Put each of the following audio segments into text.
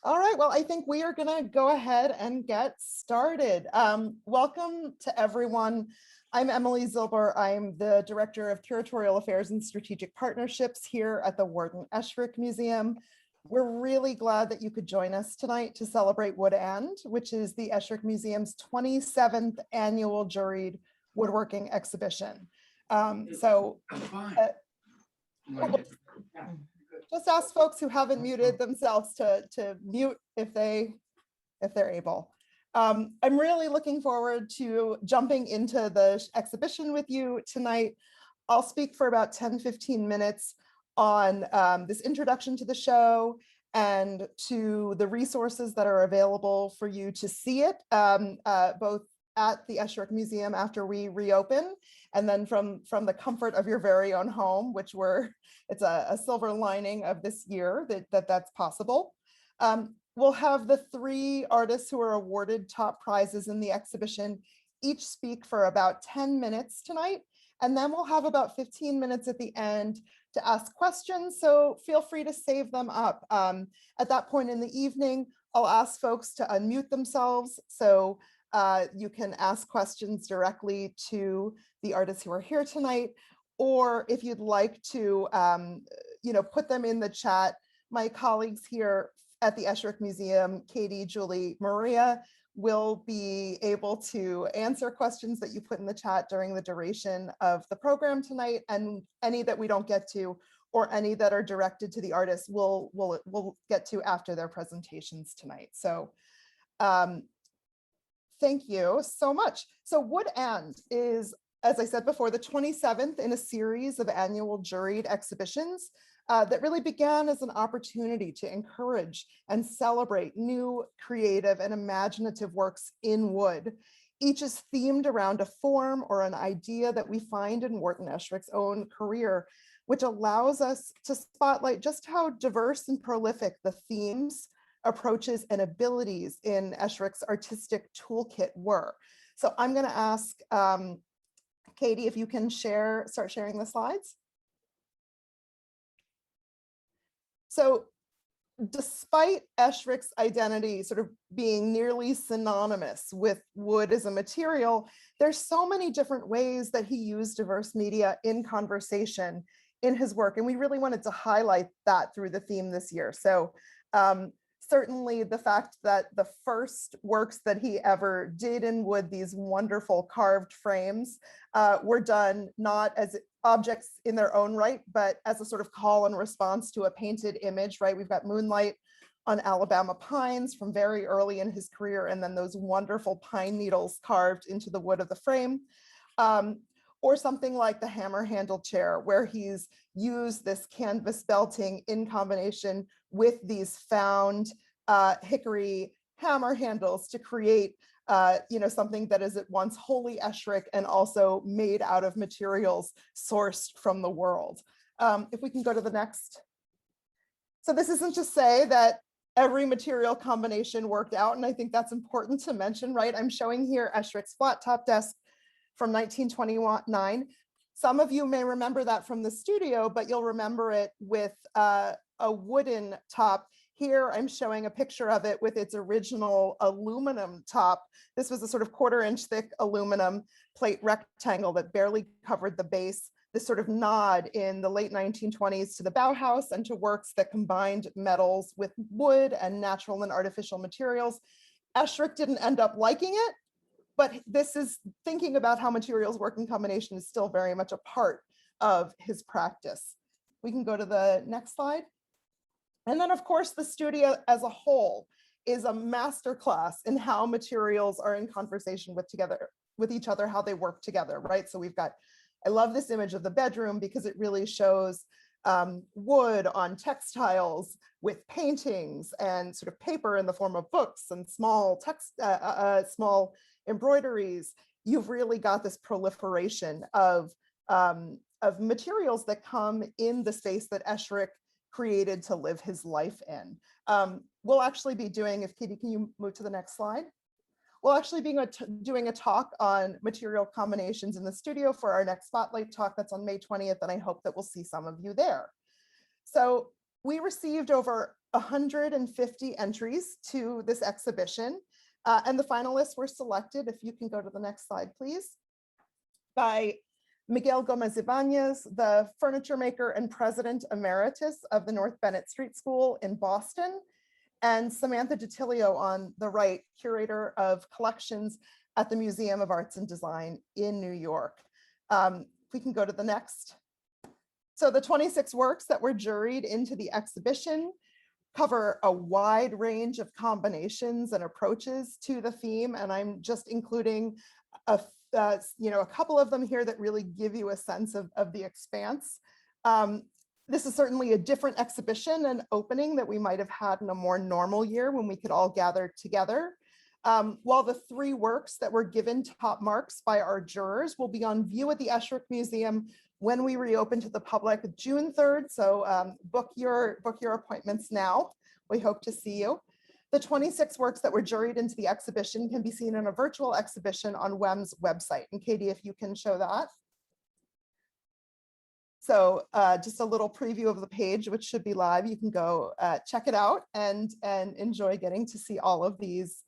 All right, well, I think we are going to go ahead and get started. Welcome to everyone. I'm Emily Zilber. I'm the Director of Curatorial Affairs and Strategic Partnerships here at the Wharton Esherick Museum. We're really glad that you could join us tonight to celebrate Wood End, which is the Esherick Museum's 27th Annual Juried Woodworking Exhibition. Just ask folks who haven't muted themselves to mute if they're able. I'm really looking forward to jumping into the exhibition with you tonight. I'll speak for about 10-15 minutes on this introduction to the show and to the resources that are available for you to see it, both at the Esherick Museum after we reopen, and then from the comfort of your very own home, which it's a silver lining of this year that's possible. We'll have the 3 artists who are awarded top prizes in the exhibition each speak for about 10 minutes tonight, and then we'll have about 15 minutes at the end to ask questions, so feel free to save them up. At that point in the evening, I'll ask folks to unmute themselves, so you can ask questions directly to the artists who are here tonight, or if you'd like to, put them in the chat. My colleagues here at the Esherick Museum, Katie, Julie, Maria, will be able to answer questions that you put in the chat during the duration of the program tonight, and any that we don't get to, or any that are directed to the artists, we'll get to after their presentations tonight. So thank you so much. So Wood End is, as I said before, the 27th in a series of annual juried exhibitions that really began as an opportunity to encourage and celebrate new, creative, and imaginative works in wood. Each is themed around a form or an idea that we find in Wharton Esherick's own career, which allows us to spotlight just how diverse and prolific the themes, approaches, and abilities in Esherick's artistic toolkit were. So I'm going to ask Katie if you can start sharing the slides. So despite Esherick's identity sort of being nearly synonymous with wood as a material, there's so many different ways that he used diverse media in conversation in his work, and we really wanted to highlight that through the theme this year. So certainly the fact that the first works that he ever did in wood, these wonderful carved frames, were done not as objects in their own right, but as a sort of call and response to a painted image, right? We've got Moonlight on Alabama pines from very early in his career, and then those wonderful pine needles carved into the wood of the frame. Or something like the hammer handle chair, where he's used this canvas belting in combination with these found hickory hammer handles to create something that is at once wholly Esherick and also made out of materials sourced from the world. If we can go to the next. So this isn't to say that every material combination worked out, and I think that's important to mention, right? I'm showing here Esherick's flat top desk from 1929. Some of you may remember that from the studio, but you'll remember it with a wooden top. Here I'm showing a picture of it with its original aluminum top. This was a sort of 1/4-inch thick aluminum plate rectangle that barely covered the base. This sort of nod in the late 1920s to the Bauhaus and to works that combined metals with wood and natural and artificial materials. Esherick didn't end up liking it, but this is thinking about how materials work in combination is still very much a part of his practice. We can go to the next slide. And then of course, the studio as a whole is a masterclass in how materials are in conversation with each other, how they work together, right? So we've got, I love this image of the bedroom because it really shows wood on textiles with paintings and sort of paper in the form of books and small small embroideries. You've really got this proliferation of materials that come in the space that Esherick created to live his life in. We'll actually be doing, if Katie, can you move to the next slide? We'll actually be doing a talk on material combinations in the studio for our next Spotlight talk that's on May 20th, and I hope that we'll see some of you there. So We received over 150 entries to this exhibition, and the finalists were selected, if you can go to the next slide, please, by Miguel Gomez Ibanez, the furniture maker and president emeritus of the North Bennett Street School in Boston, and Samantha DiTilio on the right, curator of collections at the Museum of Arts and Design in New York. If we can go to the next. So the 26 works that were juried into the exhibition cover a wide range of combinations and approaches to the theme, and I'm just including a couple of them here that really give you a sense of the expanse. This is certainly a different exhibition and opening that we might have had in a more normal year when we could all gather together. While the 3 works that were given top marks by our jurors will be on view at the Esherick Museum when we reopen to the public June 3rd. So book your appointments now. We hope to see you. The 26 works that were juried into the exhibition can be seen in a virtual exhibition on WEM's website. And Katie, if you can show that. So just a little preview of the page, which should be live. You can go check it out and enjoy getting to see all of these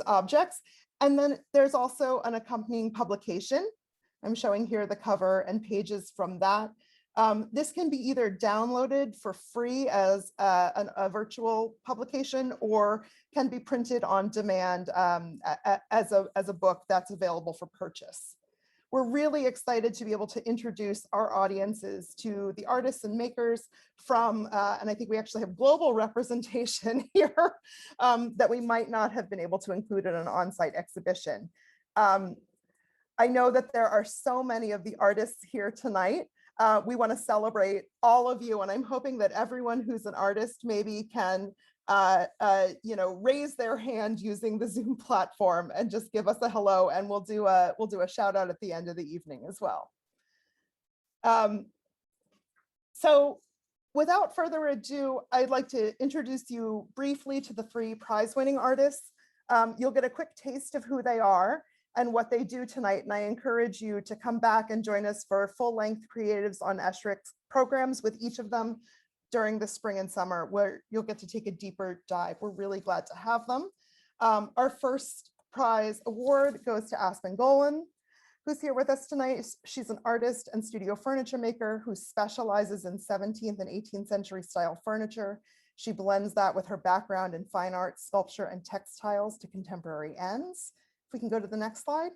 objects. And then there's also an accompanying publication. I'm showing here the cover and pages from that. This can be either downloaded for free as a virtual publication, or can be printed on demand as a book that's available for purchase. We're really excited to be able to introduce our audiences to the artists and makers from, and I think we actually have global representation here that we might not have been able to include in an on-site exhibition. I know that there are so many of the artists here tonight. We want to celebrate all of you, and I'm hoping that everyone who's an artist maybe can raise their hand using the Zoom platform and just give us a hello, and we'll do a shout out at the end of the evening as well. So without further ado, I'd like to introduce you briefly to the 3 prize-winning artists. You'll get a quick taste of who they are and what they do tonight. And I encourage you to come back and join us for full-length creatives on Esherick's programs with each of them during the spring and summer, where you'll get to take a deeper dive. We're really glad to have them. Our first prize award goes to Aspen Golan, who's here with us tonight. She's an artist and studio furniture maker who specializes in 17th and 18th century style furniture. She blends that with her background in fine art, sculpture, and textiles to contemporary ends. If we can go to the next slide.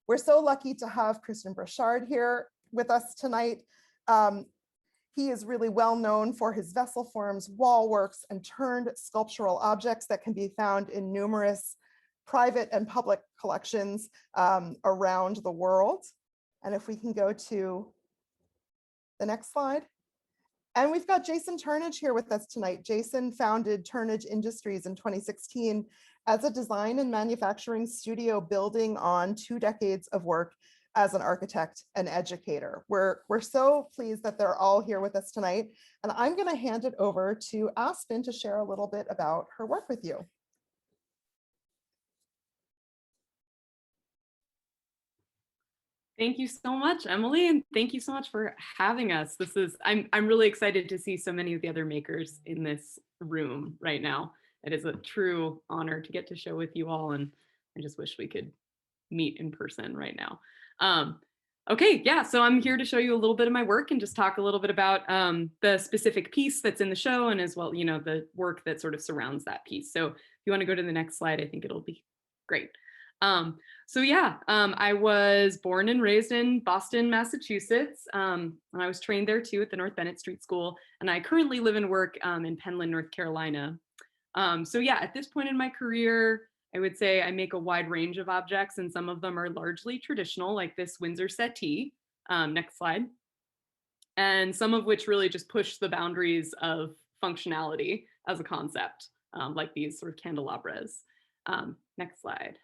We're so lucky to have Kristen Brachard here with us tonight. He is really well known for his vessel forms, wall works, and turned sculptural objects that can be found in numerous private and public collections around the world. And if we can go to the next slide. And we've got Jason Turnidge here with us tonight. Jason founded Turnage Industries in 2016 as a design and manufacturing studio building on 2 decades of work as an architect and educator. We're so pleased that they're all here with us tonight. And I'm going to hand it over to Aspen to share a little bit about her work with you. Thank you so much, Emily, and thank you so much for having us. I'm really excited to see so many of the other makers in this room right now. It is a true honor to get to show with you all, and I just wish we could meet in person right now. Okay, yeah, so I'm here to show you a little bit of my work and just talk a little bit about the specific piece that's in the show, and as well, the work that sort of surrounds that piece. So if you want to go to the next slide, I think it'll be great. I was born and raised in Boston, Massachusetts, and I was trained there too at the North Bennett Street School, and I currently live and work in Penland, North Carolina. At this point in my career, I would say I make a wide range of objects, and some of them are largely traditional, like this Windsor settee. Next slide. And some of which really just push the boundaries of functionality as a concept, like these sort of candelabras. Next slide.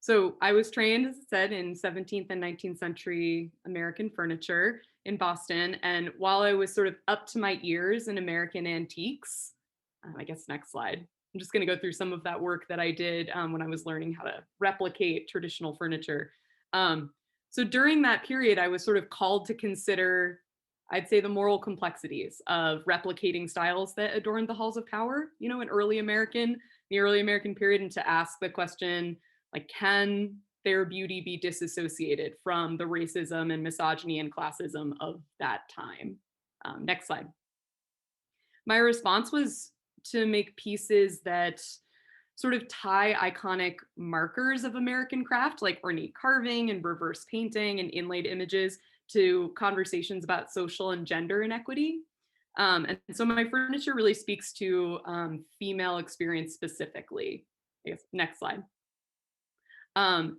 So I was trained, as I said, in 17th and 19th century American furniture in Boston. And while I was sort of up to my ears in American antiques, I guess next slide, I'm just going to go through some of that work that I did when I was learning how to replicate traditional furniture. So during that period, I was sort of called to consider I'd say the moral complexities of replicating styles that adorned the halls of power, in the early American period, and to ask the question, like, can their beauty be disassociated from the racism and misogyny and classism of that time? Next slide. My response was to make pieces that sort of tie iconic markers of American craft, like ornate carving and reverse painting and inlaid images, to conversations about social and gender inequity. And so my furniture really speaks to female experience specifically. I guess, next slide.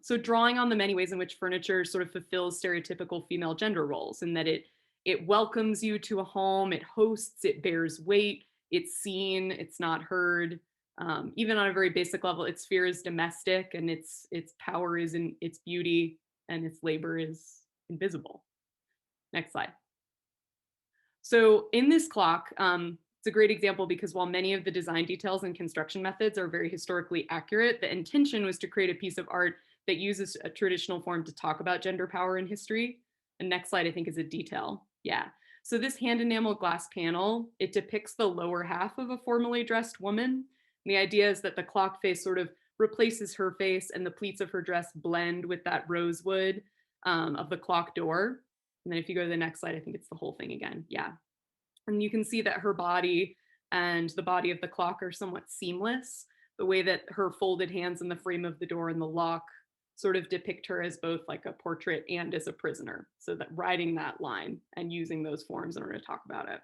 So drawing on the many ways in which furniture sort of fulfills stereotypical female gender roles, and that it welcomes you to a home, it hosts, it bears weight, it's seen, it's not heard. Even on a very basic level, its sphere is domestic, and its power is in its beauty, and its labor is invisible. Next slide. So in this clock, it's a great example because while many of the design details and construction methods are very historically accurate, the intention was to create a piece of art that uses a traditional form to talk about gender power in history. And next slide, I think, is a detail. Yeah. So this hand enamel glass panel, it depicts the lower half of a formally dressed woman. And the idea is that the clock face sort of replaces her face, and the pleats of her dress blend with that rosewood of the clock door. And then if you go to the next slide, I think it's the whole thing again. Yeah. And you can see that her body and the body of the clock are somewhat seamless. The way that her folded hands in the frame of the door and the lock sort of depict her as both like a portrait and as a prisoner. So that riding that line and using those forms in order to talk about it.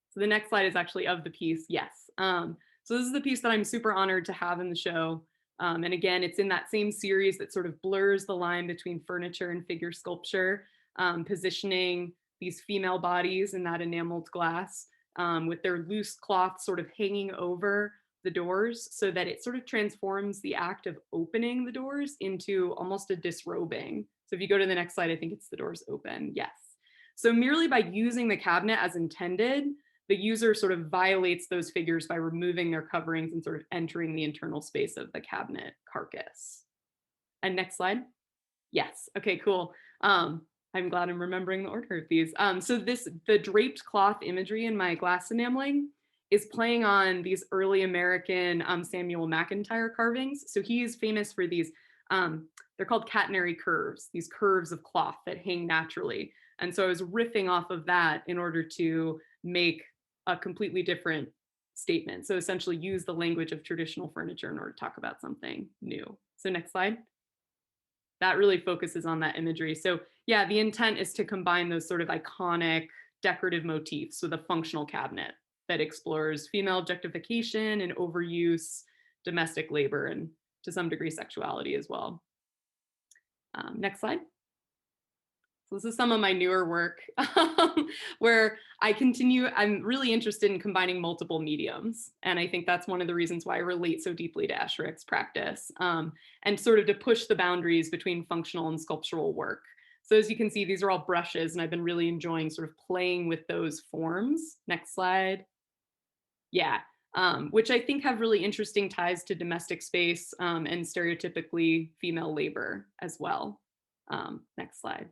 So the next slide is actually of the piece. Yes. So this is the piece that I'm super honored to have in the show. And again, it's in that same series that sort of blurs the line between furniture and figure sculpture, positioning these female bodies in that enameled glass with their loose cloth sort of hanging over the doors, so that it sort of transforms the act of opening the doors into almost a disrobing. So if you go to the next slide, I think it's the doors open. Yes. So merely by using the cabinet as intended, the user sort of violates those figures by removing their coverings and sort of entering the internal space of the cabinet carcass. And next slide. Yes. Okay, cool. I'm glad I'm remembering the order of these. So the draped cloth imagery in my glass enameling is playing on these early American Samuel McIntyre carvings. So he's famous for these, they're called catenary curves, these curves of cloth that hang naturally. And so I was riffing off of that in order to make a completely different statement. So essentially use the language of traditional furniture in order to talk about something new. So next slide. That really focuses on that imagery. So yeah, the intent is to combine those sort of iconic decorative motifs with a functional cabinet that explores female objectification and overuse, domestic labor, and to some degree sexuality as well. Next slide. So this is some of my newer work where I'm really interested in combining multiple mediums. And I think that's one of the reasons why I relate so deeply to Esherick's practice, and sort of to push the boundaries between functional and sculptural work. So as you can see, these are all brushes, and I've been really enjoying sort of playing with those forms. Next slide. Yeah, which I think have really interesting ties to domestic space and stereotypically female labor as well. Next slide.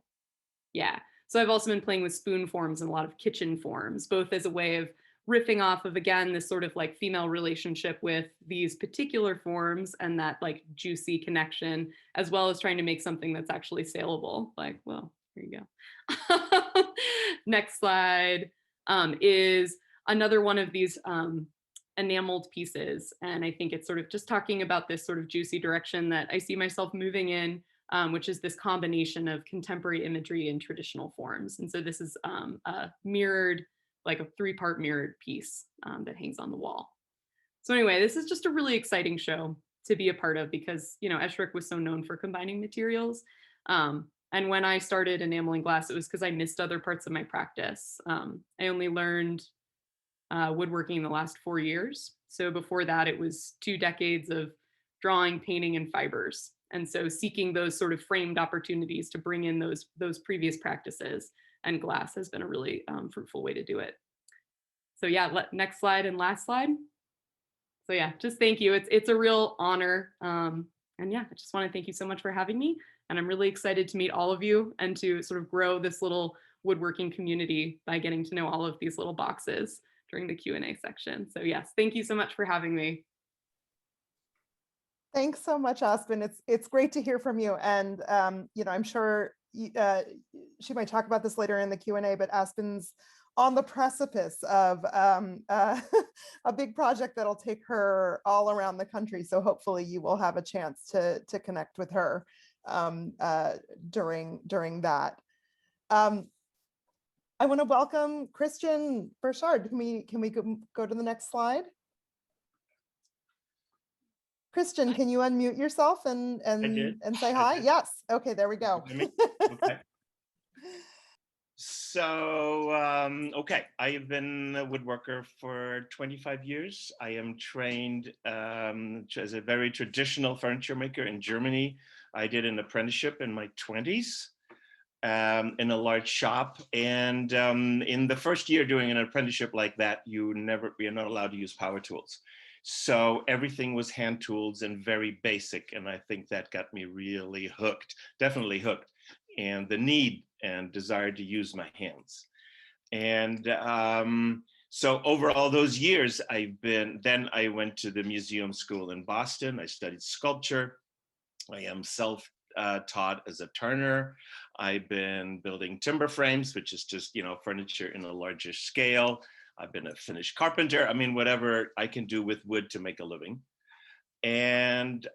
Yeah, so I've also been playing with spoon forms and a lot of kitchen forms, both as a way of riffing off of, again, this sort of like female relationship with these particular forms and that like juicy connection, as well as trying to make something that's actually saleable. Like, well, here you go. Next slide is another one of these enameled pieces. And I think it's sort of just talking about this sort of juicy direction that I see myself moving in, which is this combination of contemporary imagery and traditional forms. And so this is a mirrored, like a 3-part mirrored piece that hangs on the wall. So anyway, this is just a really exciting show to be a part of because, Esherick was so known for combining materials. And when I started enameling glass, it was because I missed other parts of my practice. I only learned woodworking in the last 4 years. So before that, it was 2 decades of drawing, painting, and fibers. And so seeking those sort of framed opportunities to bring in those previous practices, and glass has been a really fruitful way to do it. So yeah, next slide and last slide. So yeah, just thank you. It's a real honor. And yeah, I just want to thank you so much for having me. And I'm really excited to meet all of you and to sort of grow this little woodworking community by getting to know all of these little boxes during the Q&A section. So yes, thank you so much for having me. Thanks so much, Aspen. It's great to hear from you. And I'm sure she might talk about this later in the Q&A, but Aspen's on the precipice of a big project that'll take her all around the country. So hopefully you will have a chance to connect with her during that. I want to welcome Kristen Brachard. Can we go to the next slide? Kristen, can you unmute yourself and say hi? Yes. Okay, there we go. Okay. So, okay, I have been a woodworker for 25 years. I am trained as a very traditional furniture maker in Germany. I did an apprenticeship in my 20s in a large shop. And in the first year doing an apprenticeship like that, you're not allowed to use power tools. So everything was hand tools and very basic. And I think that got me really hooked, definitely hooked, and the need and desire to use my hands. And so over all those years, then I went to the museum school in Boston. I studied sculpture. I am self-taught as a turner. I've been building timber frames, which is just, furniture in a larger scale. I've been a finished carpenter. I mean, whatever I can do with wood to make a living. And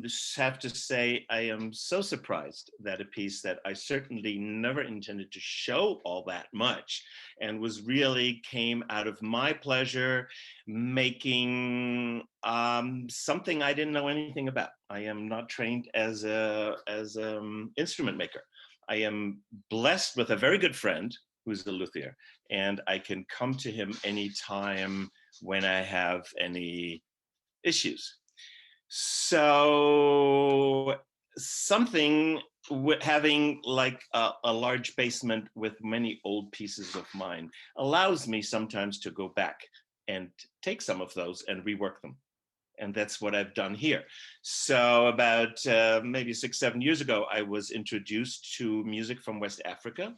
just have to say, I am so surprised that a piece that I certainly never intended to show all that much and came out of my pleasure making something I didn't know anything about. I am not trained as an instrument maker. I am blessed with a very good friend who's a luthier, and I can come to him anytime when I have any issues. So something having like a large basement with many old pieces of mine allows me sometimes to go back and take some of those and rework them. And that's what I've done here. So about maybe 6-7 years ago, I was introduced to music from West Africa,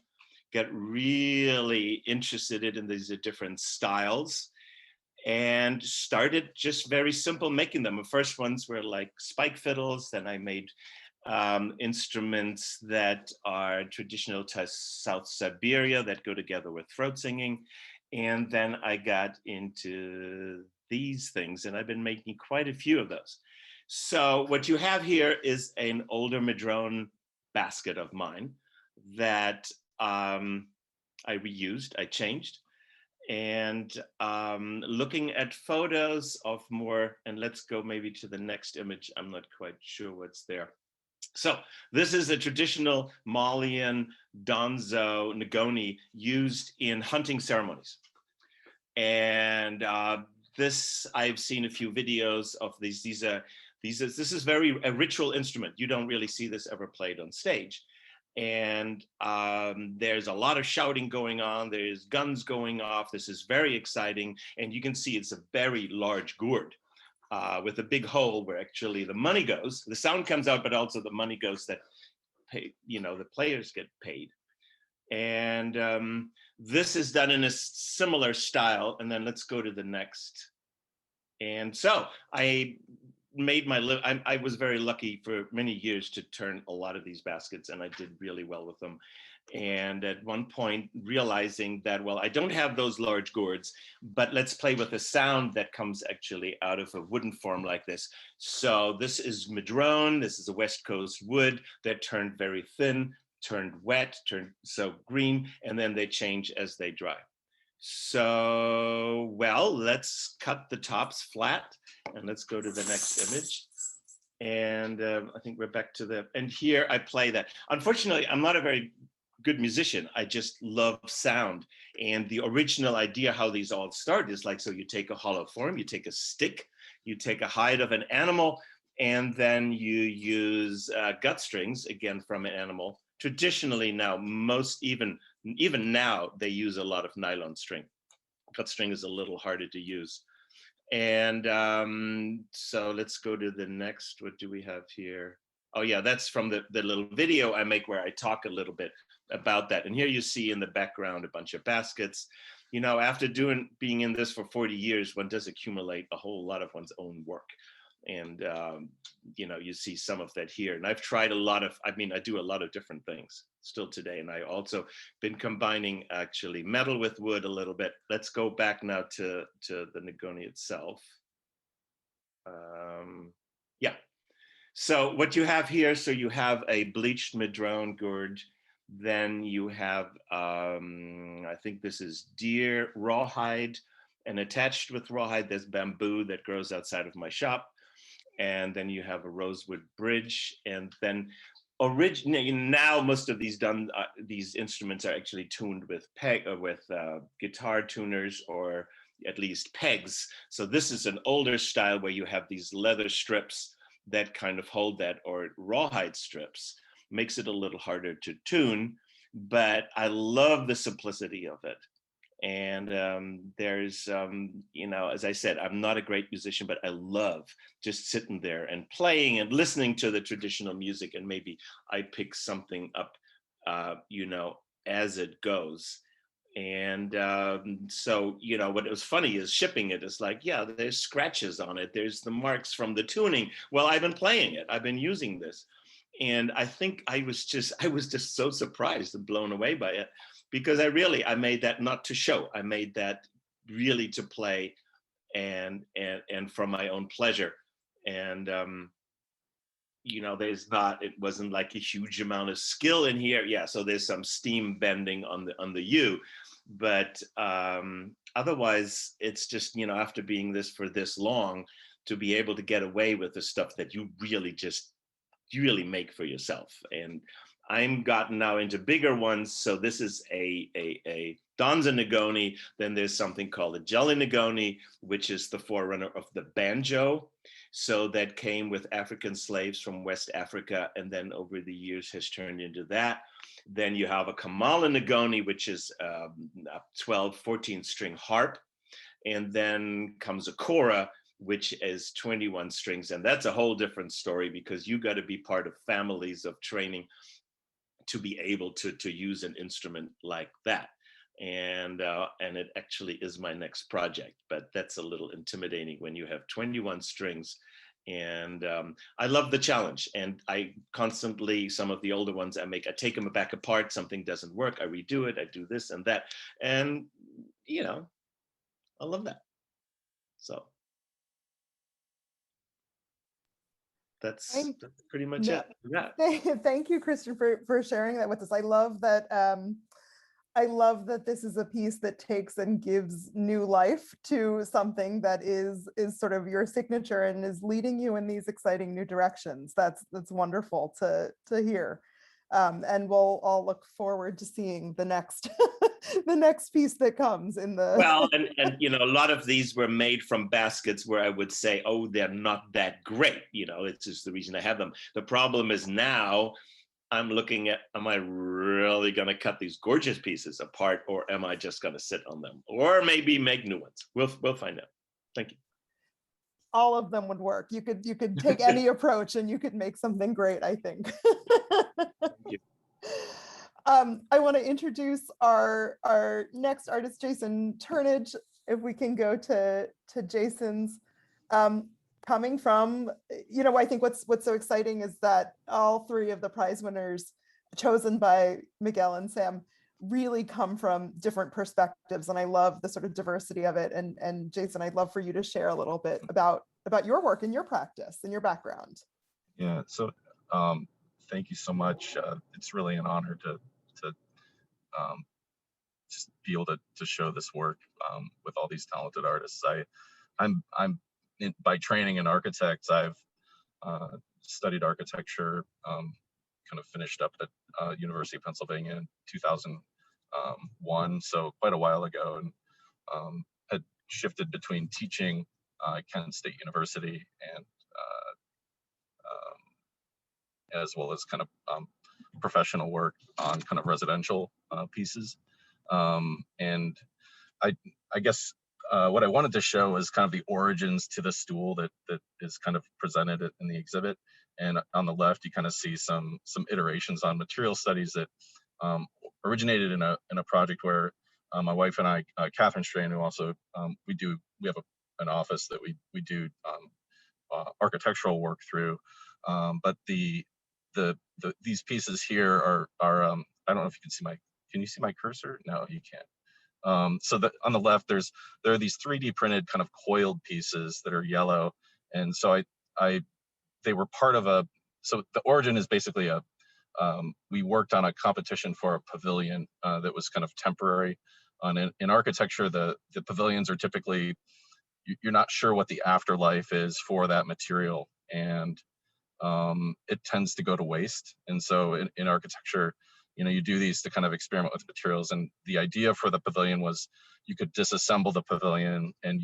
got really interested in these different styles, and started just very simple making them. The first ones were like spike fiddles. Then I made instruments that are traditional to South Siberia that go together with throat singing. And then I got into these things, and I've been making quite a few of those. So what you have here is an older madrone basket of mine that I reused, I changed. And looking at photos of more, and let's go maybe to the next image. I'm not quite sure what's there. So this is a traditional Malian donzo ngoni used in hunting ceremonies. And this, I've seen a few videos of these. This is very a ritual instrument. You don't really see this ever played on stage. And there's a lot of shouting going on. There's guns going off. This is very exciting. And you can see it's a very large gourd with a big hole where actually the money goes. The sound comes out, but also the money goes that pay, the players get paid. And this is done in a similar style. And then let's go to the next. And so I made I was very lucky for many years to turn a lot of these baskets, and I did really well with them. And at one point realizing that, well, I don't have those large gourds, but let's play with the sound that comes actually out of a wooden form like this. So this is madrone. This is a West Coast wood that turned very thin, turned wet, turned so green, and then they change as they dry. So, well, let's cut the tops flat and let's go to the next image. And I think we're back to and here I play that. Unfortunately, I'm not a very good musician. I just love sound. And the original idea how these all start is like, so you take a hollow form, you take a stick, you take a hide of an animal, and then you use gut strings, again, from an animal. Traditionally now, even now, they use a lot of nylon string. Gut string is a little harder to use. And so let's go to the next. What do we have here? Oh yeah, that's from the little video I make where I talk a little bit about that. And here you see in the background a bunch of baskets. You know, after being in this for 40 years, one does accumulate a whole lot of one's own work. And, you know, you see some of that here. And I've tried I do a lot of different things still today. And I also been combining actually metal with wood a little bit. Let's go back now to the Negoni itself. Yeah. So what you have here, so you have a bleached madrone gourd. Then you have, I think this is deer rawhide, and attached with rawhide, there's bamboo that grows outside of my shop. And then you have a rosewood bridge. And then originally, now most of these instruments are actually tuned with guitar tuners, or at least pegs. So this is an older style where you have these leather strips that kind of hold that, or rawhide strips. Makes it a little harder to tune, but I love the simplicity of it. And there's, you know, as I said, I'm not a great musician, but I love just sitting there and playing and listening to the traditional music, and maybe I pick something up, you know, as it goes. And so, you know, what was funny is shipping it is like, yeah, there's scratches on it. There's the marks from the tuning. Well, I've been playing it. I've been using this. And I think I was just so surprised and blown away by it, because I made that not to show. I made that really to play and for my own pleasure. And, you know, it wasn't like a huge amount of skill in here. Yeah, so there's some steam bending on the U, but otherwise it's just, you know, after being this for this long, to be able to get away with the stuff that you really make for yourself. And I'm gotten now into bigger ones. So this is a Donza Negoni. Then there's something called a Jelly Negoni, which is the forerunner of the banjo. So that came with African slaves from West Africa, and then over the years has turned into that. Then you have a Kamala Negoni, which is a 12, 14 string harp. And then comes a kora, which is 21 strings. And that's a whole different story, because you got to be part of families of training to be able to use an instrument like that. And it actually is my next project, but that's a little intimidating when you have 21 strings. And I love the challenge. And I constantly, some of the older ones I take them back apart, something doesn't work, I redo it, I do this and that. And, you know, I love that. So that's pretty much it. Yeah. Thank you, Kristen, for sharing that with us. I love that this is a piece that takes and gives new life to something that is sort of your signature and is leading you in these exciting new directions. That's wonderful to hear. And we'll all look forward to seeing the next the next piece that comes in the well, and you know, a lot of these were made from baskets where I would say, oh, they're not that great, you know, it's just the reason I have them. The problem is now I'm looking at, am I really going to cut these gorgeous pieces apart, or am I just going to sit on them, or maybe make new ones? We'll find out. Thank you. All of them would work. You could take any approach and you could make something great, I think. Thank you. I want to introduce our next artist, Jason Turnidge. If we can go to Jason's, coming from, you know, I think what's so exciting is that all three of the prize winners chosen by Miguel and Sam really come from different perspectives, and I love the sort of diversity of it. And Jason, I'd love for you to share a little bit about your work and your practice and your background. Yeah, so thank you so much. It's really an honor to just be able to show this work with all these talented artists. I'm by training an architect. I've studied architecture, kind of finished up at University of Pennsylvania in 2001, so quite a while ago, and had shifted between teaching at Kent State University and as well as kind of professional work on kind of residential pieces. And I guess what I wanted to show is kind of the origins to the stool that is kind of presented in the exhibit. And on the left, you kind of see some iterations on material studies that originated in a project where my wife and I, Catherine Strain, who also we have an office that we do architectural work through, but these pieces here are I don't know if you can see can you see my cursor? No, you can't. So that on the left, there are these 3D printed kind of coiled pieces that are yellow, and so they were part of so the origin is basically we worked on a competition for a pavilion that was kind of temporary. In architecture, the pavilions are typically, you're not sure what the afterlife is for that material, and it tends to go to waste. And so in architecture, you do these to kind of experiment with materials. And the idea for the pavilion was you could disassemble the pavilion, and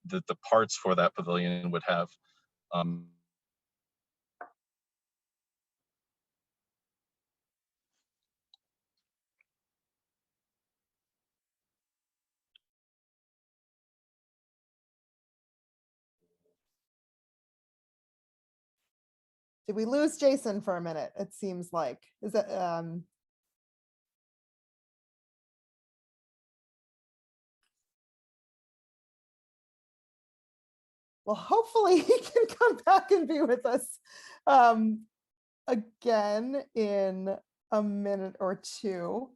the parts for that pavilion would have Did we lose Jason for a minute? It seems like, is that, well, hopefully he can come back and be with us again in a minute or two.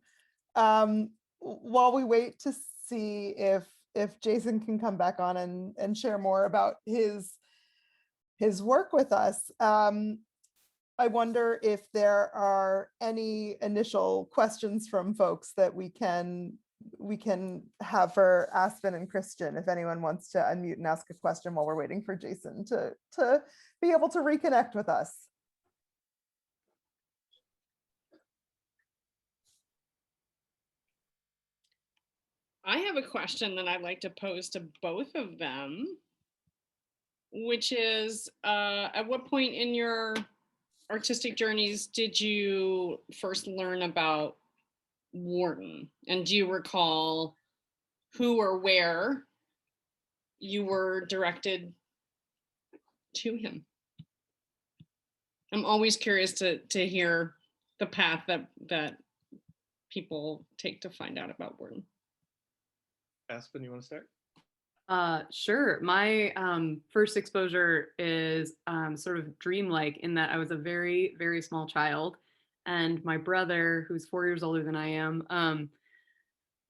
While we wait to see if Jason can come back on and share more about his work with us. I wonder if there are any initial questions from folks that we can have for Aspen and Kristen, if anyone wants to unmute and ask a question while we're waiting for Jason to be able to reconnect with us. I have a question that I'd like to pose to both of them, which is, at what point in your artistic journeys did you first learn about Wharton? And do you recall who or where you were directed to him? I'm always curious to hear the path that people take to find out about Wharton. Aspen, you want to start? Sure. My first exposure is sort of dreamlike in that I was a very, very small child, and my brother, who's 4 years older than I am,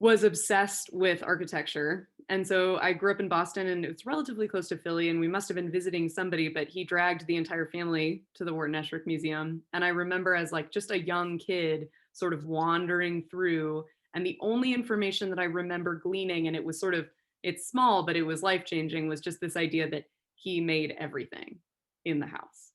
was obsessed with architecture. And so I grew up in Boston, and it's relatively close to Philly, and we must have been visiting somebody, but he dragged the entire family to the Wharton Esherick Museum. And I remember as like just a young kid sort of wandering through, and the only information that I remember gleaning, and it was sort of, it's small, but it was life-changing, was just this idea that he made everything in the house.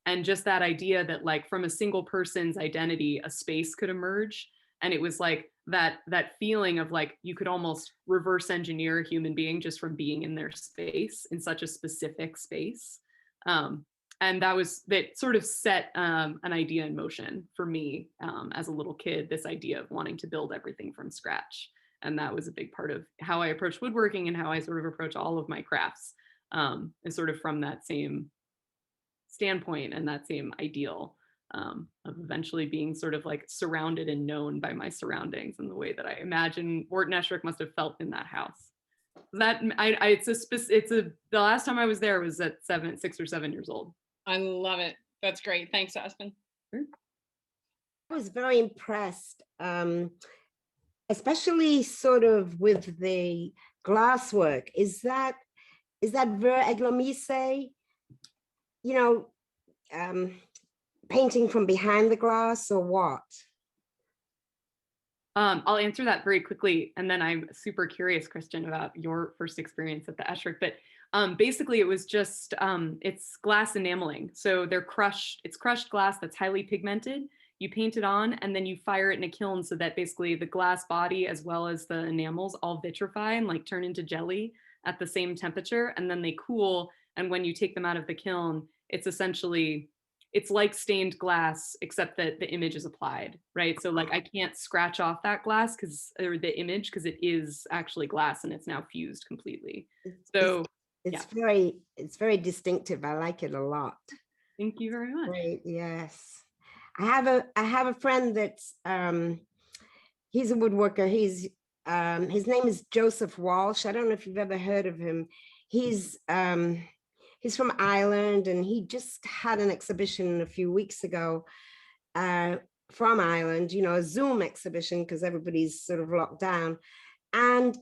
And just that idea that like from a single person's identity, a space could emerge. And it was like that feeling of like, you could almost reverse engineer a human being just from being in their space, in such a specific space. And that sort of set an idea in motion for me as a little kid, this idea of wanting to build everything from scratch. And that was a big part of how I approach woodworking and how I sort of approach all of my crafts, and sort of from that same standpoint and that same ideal of eventually being sort of like surrounded and known by my surroundings in the way that I imagine Wharton Esherick must have felt in that house. That the last time I was there was at 6 or 7 years old. I love it. That's great. Thanks, Aspen. I was very impressed, especially sort of with the glasswork. Is that ver eglamise? Painting from behind the glass, or what? I'll answer that very quickly, and then I'm super curious, Kristen, about your first experience at the Esherick. But basically, it was just it's glass enameling. So it's crushed glass that's highly pigmented. You paint it on, and then you fire it in a kiln so that basically the glass body as well as the enamels all vitrify and like turn into jelly at the same temperature, and then they cool. And when you take them out of the kiln, it's like stained glass, except that the image is applied, right? So like I can't scratch off that glass or the image because it is actually glass and it's now fused completely. So it's very distinctive. I like it a lot. Thank you very much. Great, yes. I have a friend that's he's a woodworker. His name is Joseph Walsh. I don't know if you've ever heard of him. He's from Ireland, and he just had an exhibition a few weeks ago from Ireland, you know, a Zoom exhibition because everybody's sort of locked down. And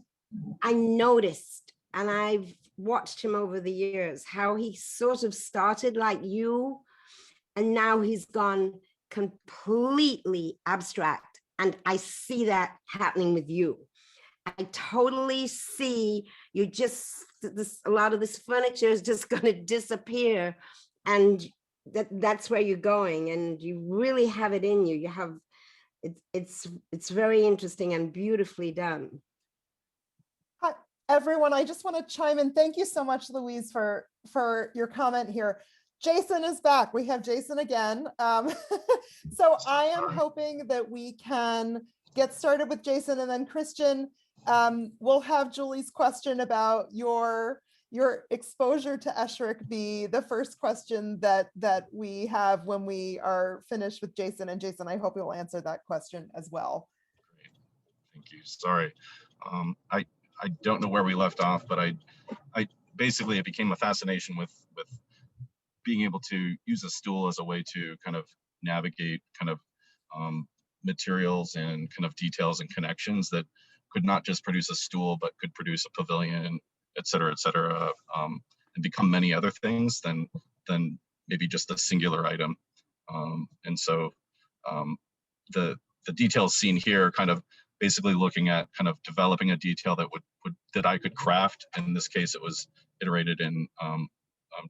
I noticed, and I've watched him over the years, how he sort of started like you, and now he's gone completely abstract. And I see that happening with you. I totally see you just, a lot of this furniture is just going to disappear. And that's where you're going. And you really have it in you. You have, it's very interesting and beautifully done. Hi, everyone. I just want to chime in. Thank you so much, Louise, for your comment here. Jason is back. We have Jason again. So I am hoping that we can get started with Jason, and then Christian, we'll have Julie's question about your exposure to Esherick be the first question that we have when we are finished with Jason. And Jason, I hope you'll answer that question as well. Great. Thank you. Sorry. I don't know where we left off, but I basically, it became a fascination with being able to use a stool as a way to kind of navigate kind of materials and kind of details and connections that could not just produce a stool, but could produce a pavilion, et cetera, and become many other things than maybe just a singular item. And so the details seen here, kind of basically looking at kind of developing a detail that that I could craft. In this case, it was iterated in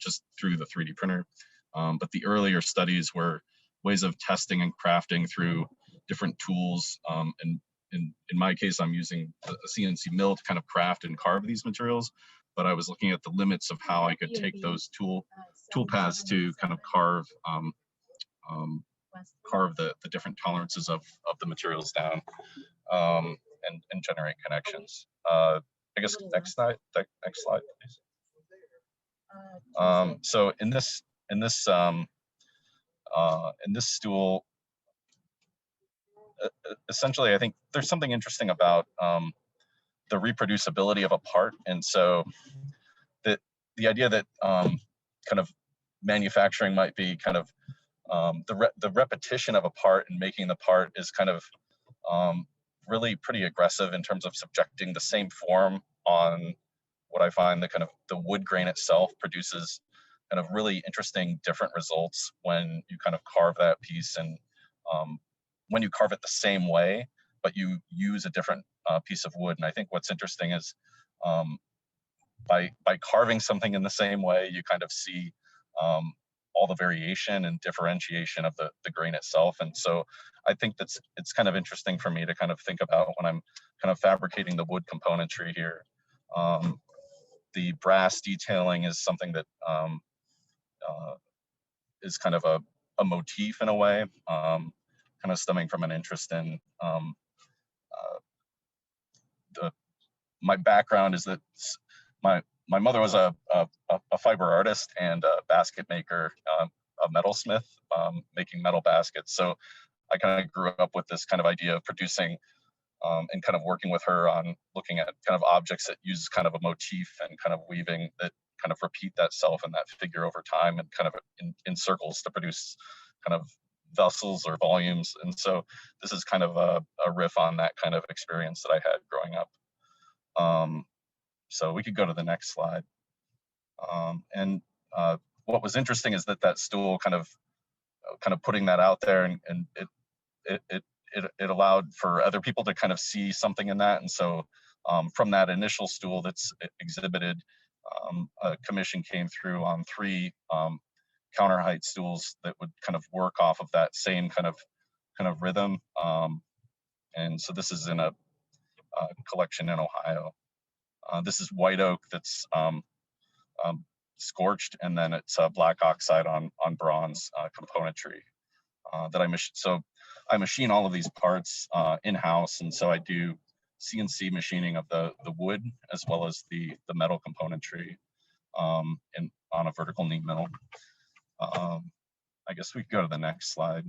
just through the 3D printer. But the earlier studies were ways of testing and crafting through different tools. And in my case, I'm using a CNC mill to kind of craft and carve these materials. But I was looking at the limits of how I could take those tool paths to kind of carve the different tolerances of the materials down, and generate connections. I guess next slide, please. So in this stool, essentially, I think there's something interesting about the reproducibility of a part, and so the idea that kind of manufacturing might be kind of the repetition of a part and making the part is kind of really pretty aggressive in terms of subjecting the same form on what I find the wood grain itself produces kind of really interesting different results when you kind of carve that piece, and when you carve it the same way, but you use a different piece of wood. And I think what's interesting is by carving something in the same way, you kind of see all the variation and differentiation of the grain itself. And so I think it's kind of interesting for me to kind of think about when I'm kind of fabricating the wood componentry here. The brass detailing is something that is kind of a motif in a way, kind of stemming from an interest in my background is that my mother was a fiber artist and a basket maker, a metalsmith, making metal baskets. So I kind of grew up with this kind of idea of producing and kind of working with her on looking at kind of objects that use kind of a motif and kind of weaving that kind of repeat that self and that figure over time and kind of in circles to produce kind of vessels or volumes. And so this is kind of a riff on that kind of experience that I had growing up. So we could go to the next slide. And what was interesting is that stool kind of putting that out there, and it allowed for other people to kind of see something in that. And so from that initial stool that's exhibited, a commission came through on 3 counter height stools that would kind of work off of that same kind of rhythm. And so this is in a collection in Ohio. This is white oak that's scorched, and then it's black oxide on bronze componentry that I machine all of these parts in-house, and so I do CNC machining of the wood as well as the metal componentry on a vertical knee mill. I guess we could go to the next slide.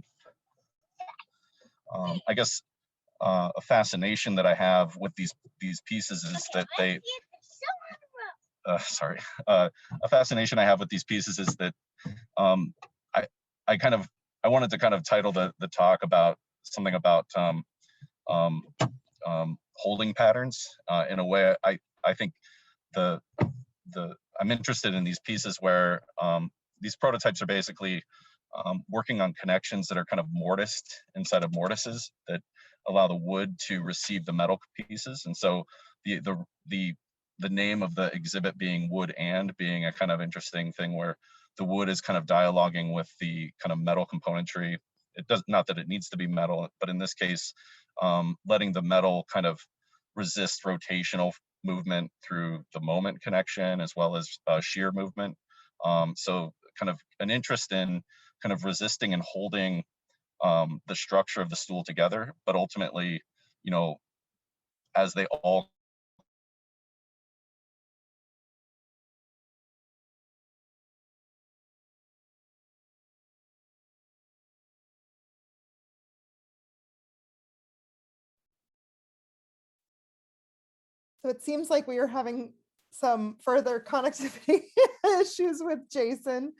I guess a fascination that I have with these pieces is that they sorry, a fascination I have with these pieces is that I I wanted to kind of title the talk about something about holding patterns. In a way, I think the I'm interested in these pieces where these prototypes are basically working on connections that are kind of mortised inside of mortises that allow the wood to receive the metal pieces. And so the name of the exhibit being wood and being a kind of interesting thing where the wood is kind of dialoguing with the kind of metal componentry. It does not that it needs to be metal, but in this case, letting the metal kind of resist rotational movement through the moment connection as well as shear movement. So kind of an interest in kind of resisting and holding the structure of the stool together, but ultimately, you know, as they all So it seems like we are having some further connectivity issues with Jason.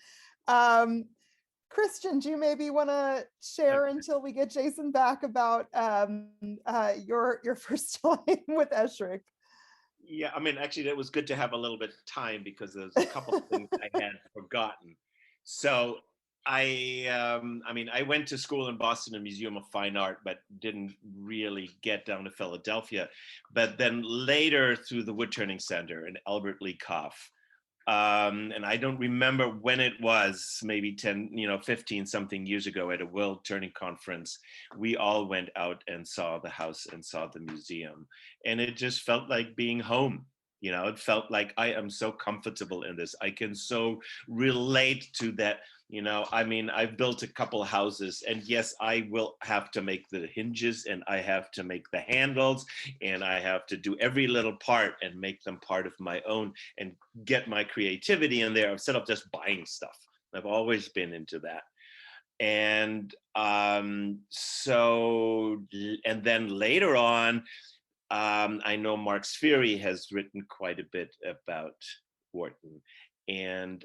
Christian, do you maybe want to share until we get Jason back about your first time with Esherick? Yeah, I mean, actually, that was good to have a little bit of time because there's a couple of things I had forgotten. So I mean, I went to school in Boston, Museum of Fine Art, but didn't really get down to Philadelphia. But then later through the Wood Turning Center and Albert Lee Koff. And I don't remember when it was, maybe 10, 15 something years ago at a World Turning Conference, we all went out and saw the house and saw the museum. And it just felt like being home. It felt like I am so comfortable in this. I can so relate to that. I mean, I've built a couple houses, and yes, I will have to make the hinges and I have to make the handles and I have to do every little part and make them part of my own and get my creativity in there instead of just buying stuff. I've always been into that. And and then later on, I know Mark Spheri has written quite a bit about Wharton. And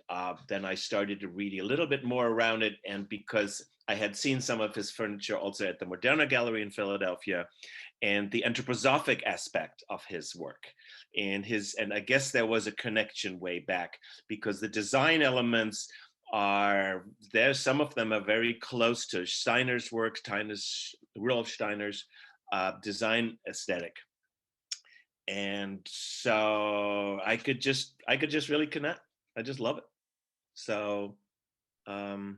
then I started to read a little bit more around it. And because I had seen some of his furniture also at the Moderna Gallery in Philadelphia, and the anthroposophic aspect of his work. And I guess there was a connection way back because the design elements are there. Some of them are very close to Steiner's work, Rudolf Steiner's design aesthetic. And so I could just really connect. I just love it. So, and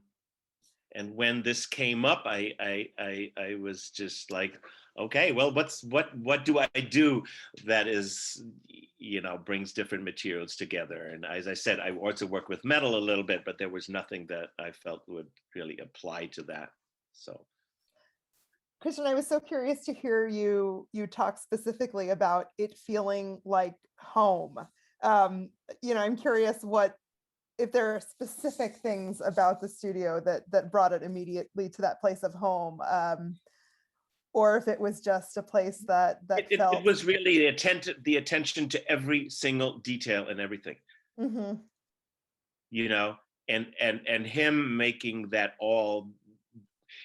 when this came up, I was just like, okay, well, what do I do that is, brings different materials together? And as I said, I also work with metal a little bit, but there was nothing that I felt would really apply to that. So. Christian, I was so curious to hear you talk specifically about it feeling like home. I'm curious if there are specific things about the studio that brought it immediately to that place of home, or if it was just a place that felt. It was really the attention to every single detail and everything. Mm-hmm. And him making that all,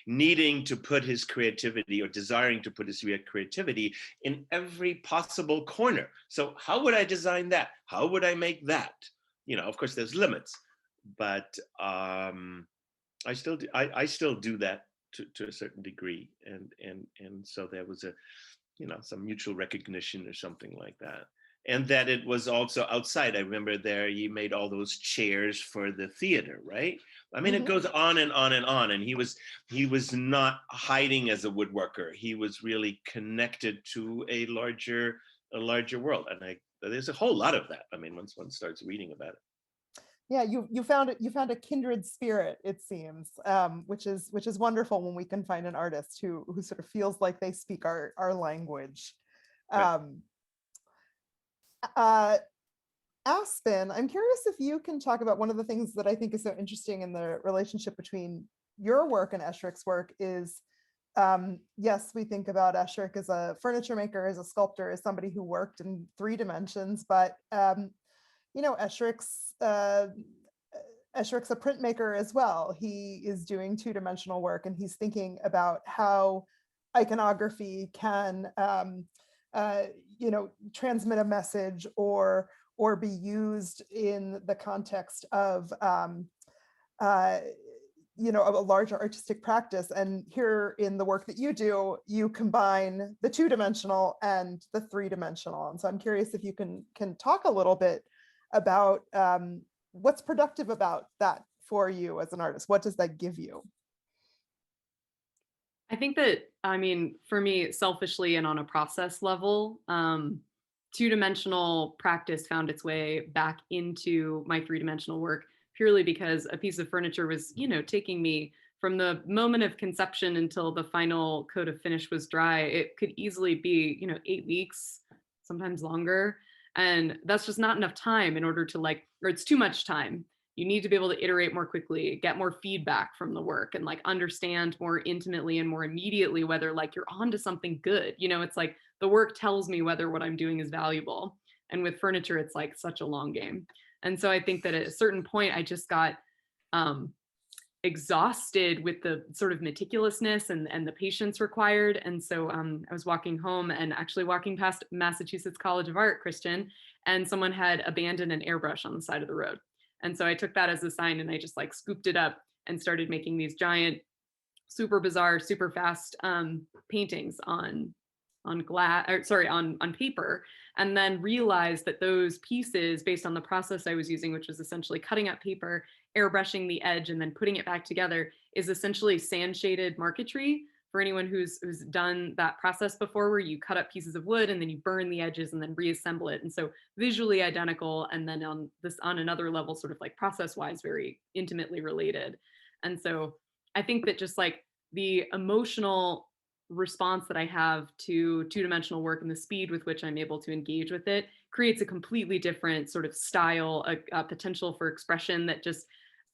needing to put his creativity or desiring to put his creativity in every possible corner. So how would I design that? How would I make that? Of course there's limits, but I still do that to a certain degree. And so there was some mutual recognition or something like that. And that it was also outside. I remember there you made all those chairs for the theater, right? I mean, It goes on and on and on. And he was not hiding as a woodworker. He was really connected to a larger world. And there's a whole lot of that. I mean, once one starts reading about it. Yeah, you found a kindred spirit, it seems, which is wonderful when we can find an artist who sort of feels like they speak our language. Right. Aspen, I'm curious if you can talk about one of the things that I think is so interesting in the relationship between your work and Esherick's work is yes, we think about Esherick as a furniture maker, as a sculptor, as somebody who worked in 3 dimensions, but Esherick's Esherick's a printmaker as well. He is doing 2-dimensional work, and he's thinking about how iconography can transmit a message or be used in the context of a larger artistic practice. And here in the work that you do, you combine the 2-dimensional and the 3-dimensional. And so I'm curious if you can talk a little bit about what's productive about that for you as an artist. What does that give you? I think that, for me, selfishly and on a process level, 2-dimensional practice found its way back into my 3-dimensional work purely because a piece of furniture was, taking me from the moment of conception until the final coat of finish was dry. It could easily be, 8 weeks, sometimes longer. And that's just not enough time in order to or it's too much time. You need to be able to iterate more quickly, get more feedback from the work, and understand more intimately and more immediately whether you're onto something good. It's like the work tells me whether what I'm doing is valuable. And with furniture, it's such a long game. And so I think that at a certain point, I just got exhausted with the sort of meticulousness and the patience required. And so I was walking home and actually walking past Massachusetts College of Art, Christian, and someone had abandoned an airbrush on the side of the road. And so I took that as a sign and I just scooped it up and started making these giant, super bizarre, super fast paintings on paper, and then realized that those pieces, based on the process I was using, which was essentially cutting up paper, airbrushing the edge, and then putting it back together, is essentially sand shaded marquetry. For anyone who's done that process before, where you cut up pieces of wood and then you burn the edges and then reassemble it. And so visually identical, and then on another level, sort of process wise, very intimately related. And so I think that just the emotional response that I have to 2-dimensional work and the speed with which I'm able to engage with it creates a completely different sort of style, a potential for expression that just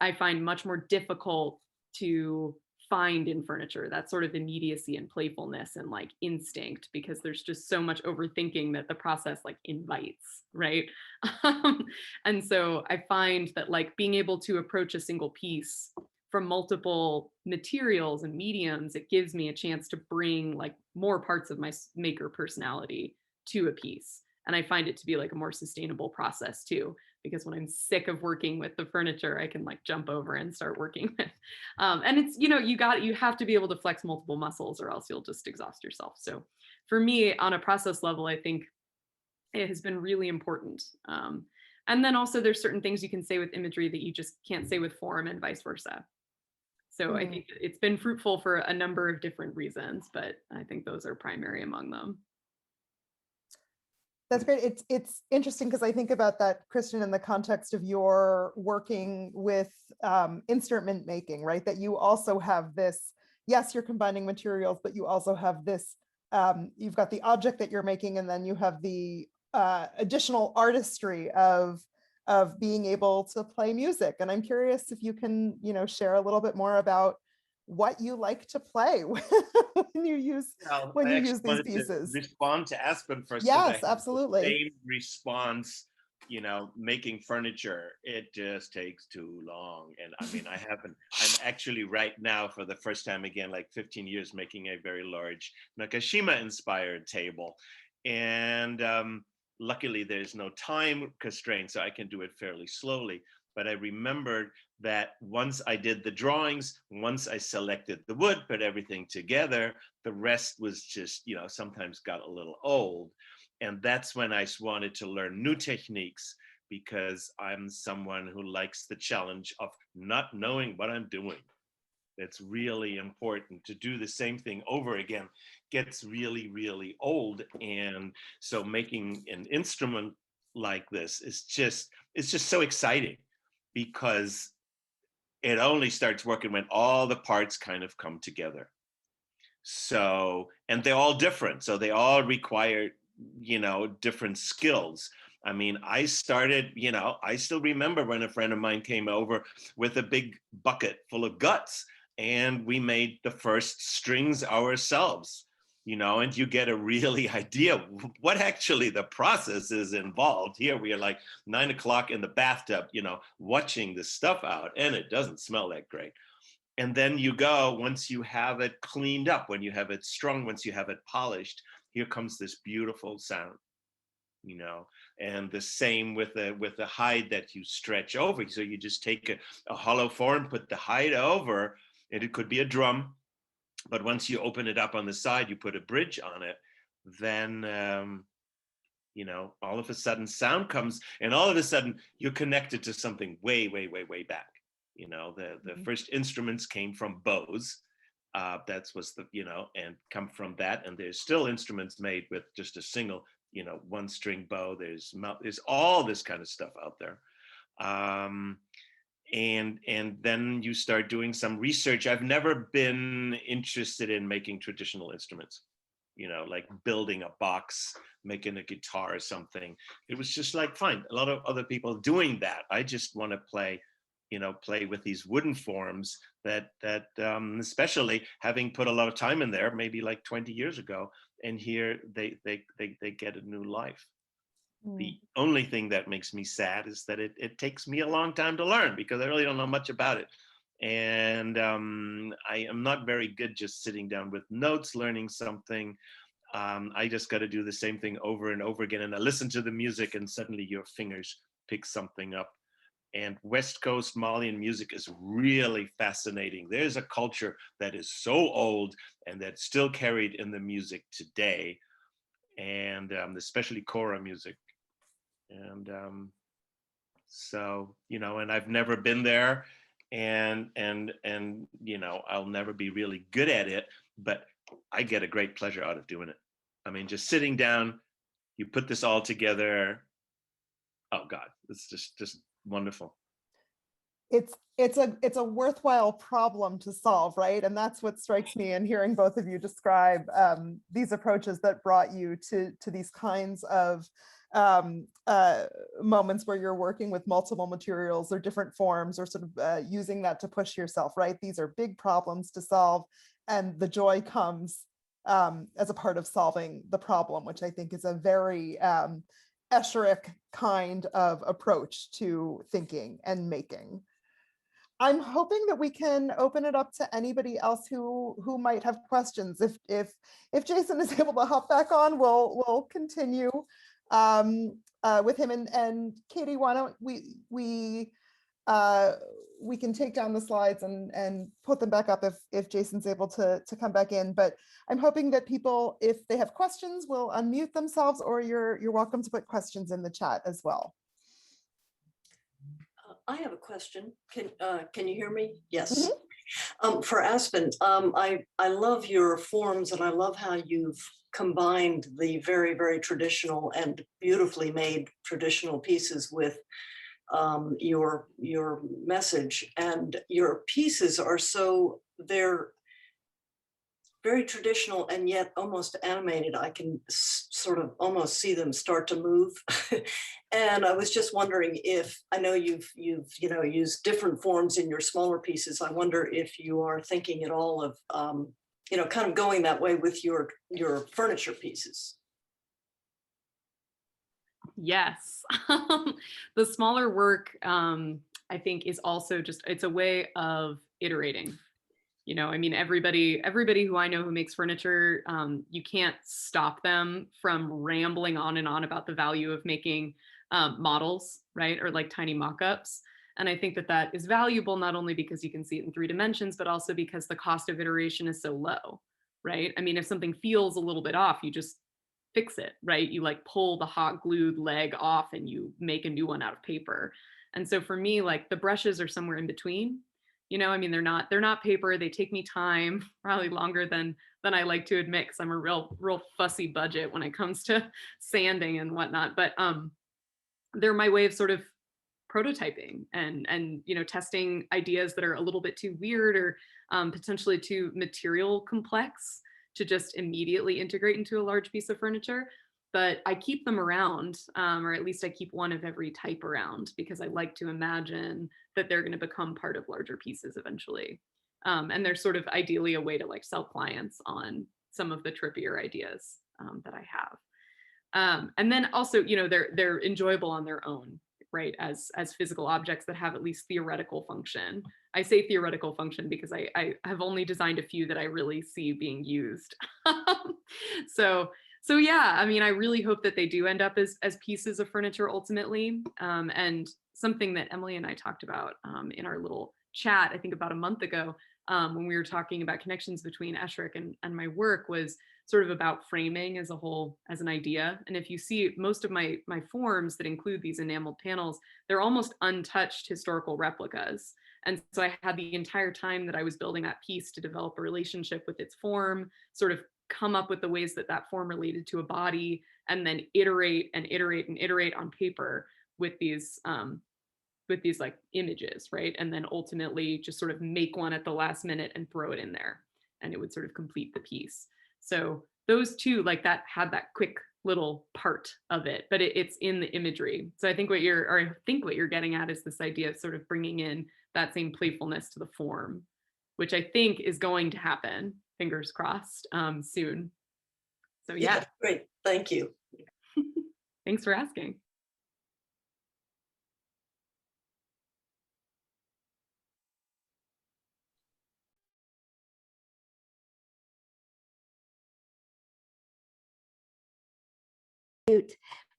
I find much more difficult to find in furniture, that sort of immediacy and playfulness and instinct, because there's just so much overthinking that the process invites, right? And so I find that being able to approach a single piece from multiple materials and mediums, it gives me a chance to bring more parts of my maker personality to a piece. And I find it to be a more sustainable process too, because when I'm sick of working with the furniture, I can jump over and start working with, and it's, you have to be able to flex multiple muscles or else you'll just exhaust yourself. So for me, on a process level, I think it has been really important. And then also there's certain things you can say with imagery that you just can't say with form, and vice versa. So I think it's been fruitful for a number of different reasons, but I think those are primary among them. That's great. It's interesting because I think about that, Kristen, in the context of your working with instrument making, right? That you also have this, yes, you're combining materials, but you also have this, you've got the object that you're making, and then you have the additional artistry of being able to play music. And I'm curious if you can, share a little bit more about what you like to play when you use these pieces. Respond to Aspen first. Yes, absolutely. Same response, making furniture, it just takes too long. And I'm actually right now for the first time again, 15 years, making a very large Nakashima inspired table. And luckily there's no time constraint, so I can do it fairly slowly. But I remembered that once I did the drawings, once I selected the wood, put everything together, the rest was just, sometimes got a little old. And that's when I wanted to learn new techniques, because I'm someone who likes the challenge of not knowing what I'm doing. It's really important. To do the same thing over again gets really, really old. And so making an instrument like this is it's just so exciting, because it only starts working when all the parts kind of come together. So, and they're all different. So they all require, different skills. I started, I still remember when a friend of mine came over with a big bucket full of guts. and we made the first strings ourselves, and you get a really idea what actually the process is involved. Here we are like 9 o'clock in the bathtub, watching this stuff out, and it doesn't smell that great. And then you go, once you have it cleaned up, when you have it strung, once you have it polished, here comes this beautiful sound, and the same with the hide that you stretch over. So you just take a hollow form, put the hide over, and it could be a drum, but once you open it up on the side, you put a bridge on it, then all of a sudden sound comes, and all of a sudden you're connected to something way, way, way, way back. The first instruments came from bows. That was and come from that. And there's still instruments made with just a single, one string bow. There's all this kind of stuff out there. And then you start doing some research. I've never been interested in making traditional instruments, like building a box, making a guitar or something. It was just like, fine, a lot of other people doing that. I just want to play with these wooden forms that especially having put a lot of time in there, maybe like 20 years ago, and here they get a new life. The only thing that makes me sad is that it takes me a long time to learn, because I really don't know much about it. And I am not very good just sitting down with notes, learning something. I just got to do the same thing over and over again. And I listen to the music and suddenly your fingers pick something up. And West Coast Malian music is really fascinating. There's a culture that is so old and that's still carried in the music today. And especially Kora music. And so, and I've never been there, and I'll never be really good at it, but I get a great pleasure out of doing it. I mean, just sitting down, you put this all together. Oh God, it's just wonderful. It's a worthwhile problem to solve, right? And that's what strikes me in hearing both of you describe these approaches that brought you to these kinds of moments where you're working with multiple materials or different forms, or sort of using that to push yourself, right? These are big problems to solve, and the joy comes as a part of solving the problem, which I think is a very Esherick kind of approach to thinking and making. I'm hoping that we can open it up to anybody else who might have questions. If Jason is able to hop back on, we'll continue with him. And Katie, why don't we can take down the slides and put them back up if Jason's able to come back in. But I'm hoping that people, if they have questions, will unmute themselves, or you're welcome to put questions in the chat as well. I have a question. Can you hear me? Yes. Mm-hmm. For Aspen, I love your forms, and I love how you've combined the very, very traditional and beautifully made traditional pieces with your message. And your pieces are they're very traditional and yet almost animated. I can sort of almost see them start to move. And I was just wondering if, I know you've used different forms in your smaller pieces. I wonder if you are thinking at all of, kind of going that way with your furniture pieces. Yes. The smaller work, I think, is also it's a way of iterating. I mean, everybody who I know who makes furniture, you can't stop them from rambling on and on about the value of making models, right? Or like tiny mock-ups. And I think that is valuable, not only because you can see it in 3 dimensions, but also because the cost of iteration is so low, right? I mean, if something feels a little bit off, you just fix it, right? You like pull the hot glued leg off and you make a new one out of paper. And so for me, like, the brushes are somewhere in between. I mean, they're not paper. They take me time, probably longer than I like to admit, because I'm a real fussy budget when it comes to sanding and whatnot. But they're my way of sort of prototyping and testing ideas that are a little bit too weird or potentially too material complex to just immediately integrate into a large piece of furniture. But I keep them around, or at least I keep one of every type around, because I like to imagine that they're going to become part of larger pieces eventually. And they're sort of ideally a way to like sell clients on some of the trippier ideas that I have. And then also, you know, they're enjoyable on their own, right? As physical objects that have at least theoretical function. I say theoretical function because I have only designed a few that I really see being used. So yeah, I mean, I really hope that they do end up as pieces of furniture ultimately. And something that Emily and I talked about in our little chat, I think about a month ago, when we were talking about connections between Esherick and my work, was sort of about framing as a whole, as an idea. And if you see most of my forms that include these enameled panels, they're almost untouched historical replicas. And so I had the entire time that I was building that piece to develop a relationship with its form, sort of come up with the ways that that form related to a body, and then iterate and iterate and iterate on paper with these like images, right? And then ultimately just sort of make one at the last minute and throw it in there, and it would sort of complete the piece. So those two, like, that had that quick little part of it, but it's in the imagery. So I think what you're getting at is this idea of sort of bringing in that same playfulness to the form, which I think is going to happen, fingers crossed, soon. So yeah. Great, thank you. Thanks for asking.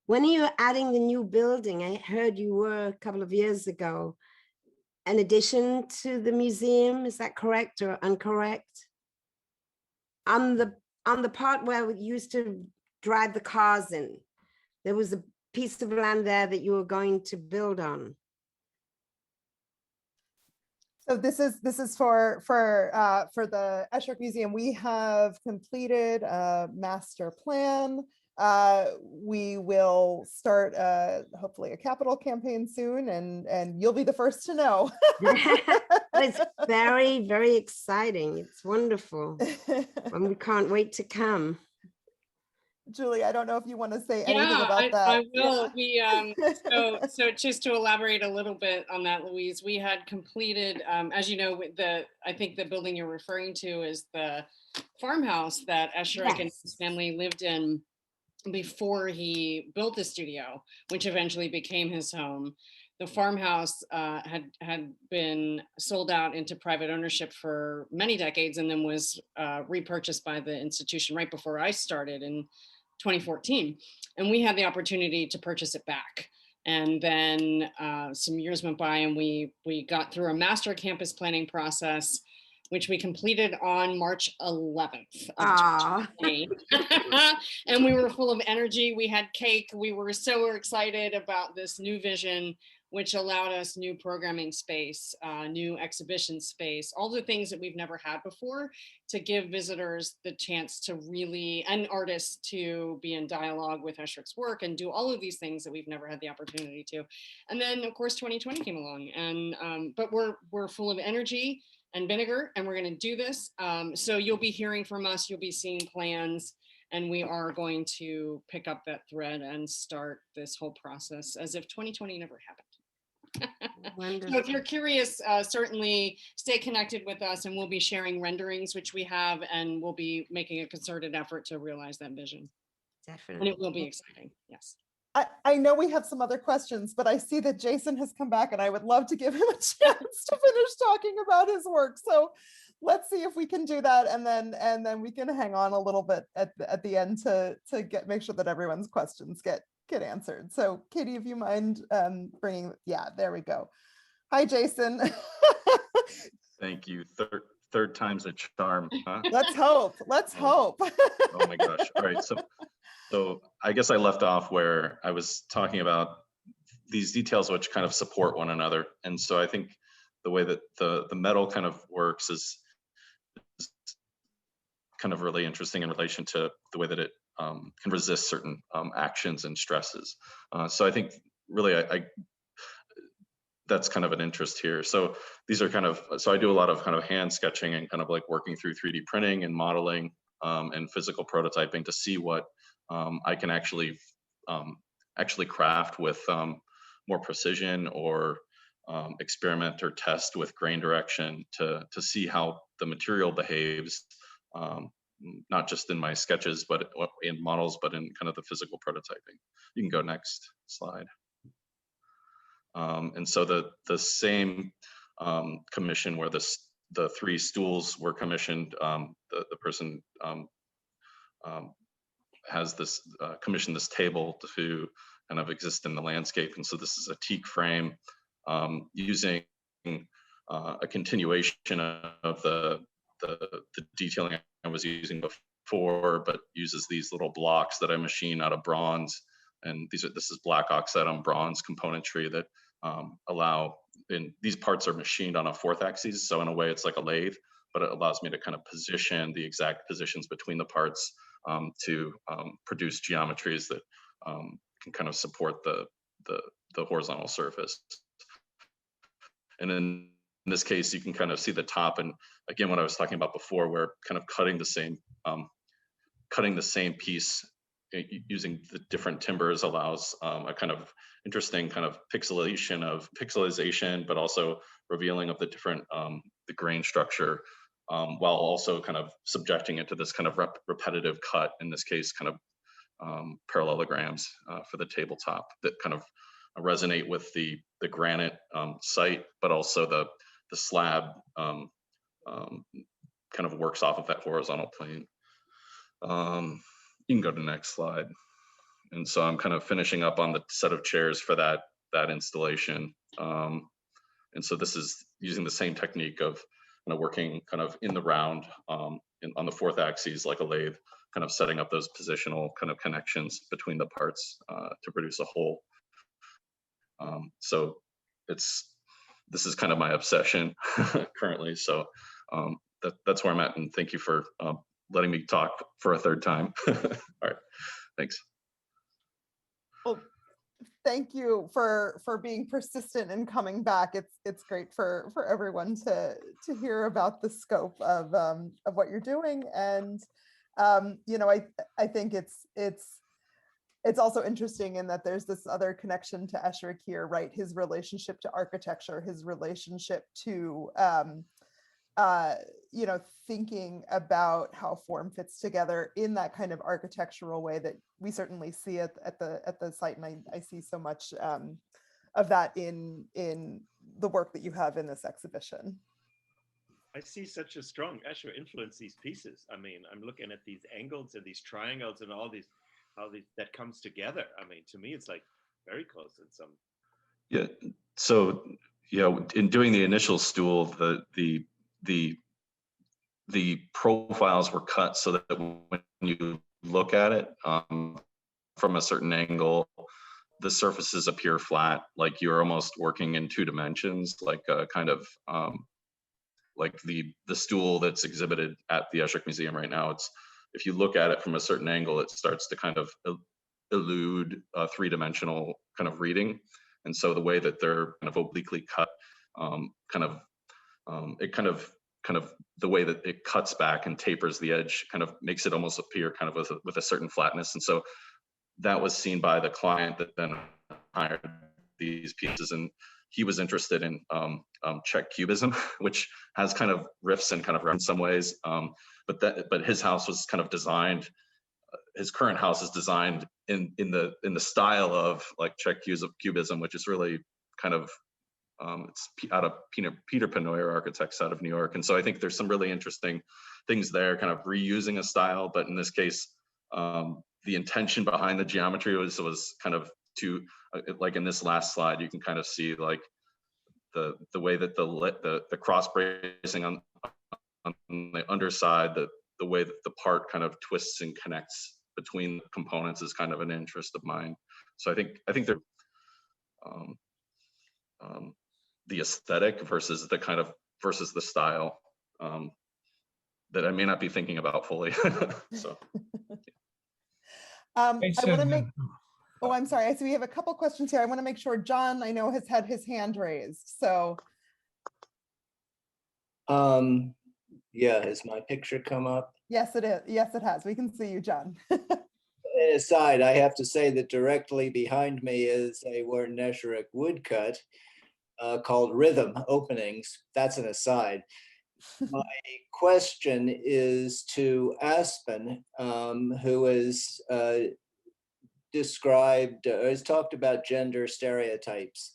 When are you adding the new building? I heard you were a couple of years ago. An addition to the museum, is that correct or incorrect? On the part where we used to drive the cars in, there was a piece of land there that you were going to build on. So this is for the Esherick Museum. We have completed a master plan. We will start hopefully a capital campaign soon, and you'll be the first to know. It's very, very exciting. It's wonderful. And we can't wait to come. Julie, I don't know if you want to say anything about that. I will. Yeah. We so just to elaborate a little bit on that, Louise, we had completed, as you know, I think the building you're referring to is the farmhouse that Esherick and his family lived in before he built the studio, which eventually became his home. The farmhouse had been sold out into private ownership for many decades, and then was repurchased by the institution right before I started in 2014. And we had the opportunity to purchase it back. And then some years went by, and we got through a master campus planning process, which we completed on March 11th of 2020. And we were full of energy. We had cake. We were so excited about this new vision, which allowed us new programming space, new exhibition space, all the things that we've never had before, to give visitors the chance to really, and artists, to be in dialogue with Esherick's work and do all of these things that we've never had the opportunity to. And then of course 2020 came along, and but we're full of energy and vinegar, and we're going to do this. So you'll be hearing from us, you'll be seeing plans, and we are going to pick up that thread and start this whole process as if 2020 never happened. So if you're curious, certainly stay connected with us, and we'll be sharing renderings, which we have, and we'll be making a concerted effort to realize that vision. Definitely. And it will be exciting, yes. I know we have some other questions, but I see that Jason has come back, and I would love to give him a chance to finish talking about his work. So let's see if we can do that, and then we can hang on a little bit at the end to make sure that everyone's questions get answered. So Katie, if you mind bringing, yeah, there we go. Hi, Jason. Thank you. Third time's a charm. Huh? Let's hope. Let's hope. Oh my gosh. All right. So I guess I left off where I was talking about these details which kind of support one another. And so I think the way that the metal kind of works is kind of really interesting in relation to the way that it can resist certain actions and stresses. So I think really that's kind of an interest here. So these are kind of, so I do a lot of kind of hand sketching and kind of like working through 3D printing and modeling and physical prototyping to see what I can actually craft with more precision or experiment or test with grain direction to see how the material behaves, not just in my sketches, but in models, but in kind of the physical prototyping. You can go next slide. And so the same commission where the 3 stools were commissioned, the person has this commissioned this table to kind of exist in the landscape. And so this is a teak frame using a continuation of the detailing I was using before, but uses these little blocks that I machine out of bronze. And this is black oxide on bronze componentry that these parts are machined on a 4th axis. So in a way it's like a lathe, but it allows me to kind of position the exact positions between the parts to produce geometries that can kind of support the horizontal surface. And in this case, you can kind of see the top, and again, what I was talking about before, where kind of cutting the same piece using the different timbers allows a kind of interesting kind of pixelization, but also revealing of the different the grain structure, while also kind of subjecting it to this kind of repetitive cut, in this case, kind of parallelograms for the tabletop that kind of resonate with the granite site, but also the slab kind of works off of that horizontal plane. You can go to the next slide. And so I'm kind of finishing up on the set of chairs for that installation. And so this is using the same technique of kind of working kind of in the round on the 4th axis like a lathe, kind of setting up those positional kind of connections between the parts to produce a whole. So this is kind of my obsession currently. So that's where I'm at, and thank you for letting me talk for a 3rd time. All right, thanks. Well, thank you for being persistent and coming back. It's great for everyone to hear about the scope of what you're doing, and you know, I think it's also interesting in that there's this other connection to Esherick here, right? His relationship to architecture, his relationship to you know, thinking about how form fits together in that kind of architectural way that we certainly see at the site, and I see so much of that in the work that you have in this exhibition. I see such a strong Escher influence these pieces. I mean, I'm looking at these angles and these triangles and all these, how that comes together. I mean, to me, it's like very close in some. Yeah. So, you know, in doing the initial stool, the profiles were cut so that when you look at it from a certain angle, the surfaces appear flat, like you're almost working in 2 dimensions, like a kind of like the stool that's exhibited at the Esherick Museum right now. It's, if you look at it from a certain angle, it starts to kind of elude a 3-dimensional kind of reading. And so the way that they're kind of obliquely cut, the way that it cuts back and tapers the edge kind of makes it almost appear kind of with a certain flatness. And so that was seen by the client that then hired these pieces, and he was interested in Czech cubism, which has kind of riffs and kind of in some ways, but his house was kind of designed. His current house is designed in the style of like Czech cubism, which is really kind of it's out of Peter Penoyer architects out of New York. And so I think there's some really interesting things there, kind of reusing a style, but in this case, the intention behind the geometry was kind of to, like in this last slide, you can kind of see like the way that the cross bracing on the underside, the way that the part kind of twists and connects between the components is kind of an interest of mine. So I think they're the aesthetic versus the style that I may not be thinking about fully. So I want to make, oh, I'm sorry. I see we have a couple questions here. I want to make sure John, I know, has had his hand raised. So yeah, has my picture come up? yes, it is. Yes, it has. We can see you, John. Aside, I have to say that directly behind me is a Wharton Esherick woodcut. called Rhythm Openings. That's an aside. My question is to Aspen, who has described, has talked about gender stereotypes.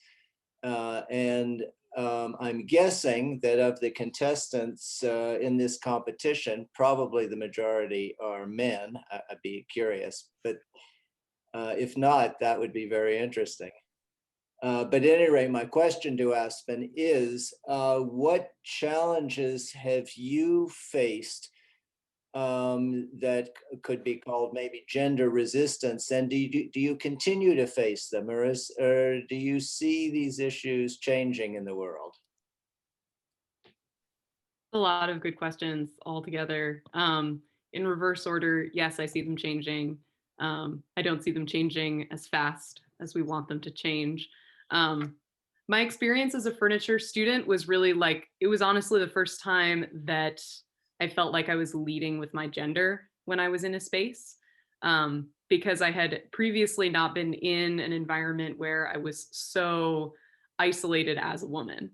And I'm guessing that of the contestants in this competition, probably the majority are men. I'd be curious, but if not, that would be very interesting. But at any rate, my question to Aspen is, what challenges have you faced that could be called maybe gender resistance? And do you continue to face them, or do you see these issues changing in the world? A lot of good questions all together. In reverse order, yes, I see them changing. I don't see them changing as fast as we want them to change. My experience as a furniture student was really like, it was honestly the first time that I felt like I was leading with my gender when I was in a space, because I had previously not been in an environment where I was so isolated as a woman.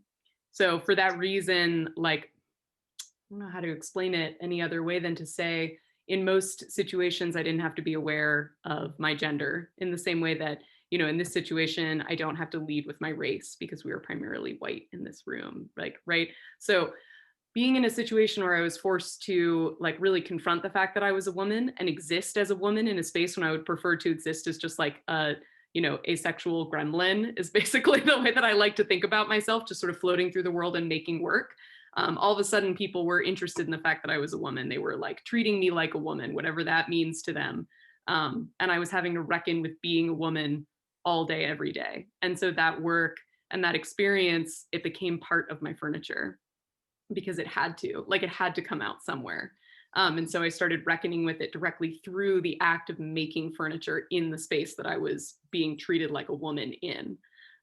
So for that reason, like, I don't know how to explain it any other way than to say, in most situations, I didn't have to be aware of my gender in the same way that, you know, in this situation, I don't have to lead with my race because we were primarily white in this room, like, right? So being in a situation where I was forced to like really confront the fact that I was a woman and exist as a woman in a space when I would prefer to exist as just like a, you know, asexual gremlin is basically the way that I like to think about myself, just sort of floating through the world and making work. All of a sudden people were interested in the fact that I was a woman. They were like treating me like a woman, whatever that means to them. And I was having to reckon with being a woman all day, every day. And so that work and that experience, it became part of my furniture because it had to come out somewhere. And so I started reckoning with it directly through the act of making furniture in the space that I was being treated like a woman in.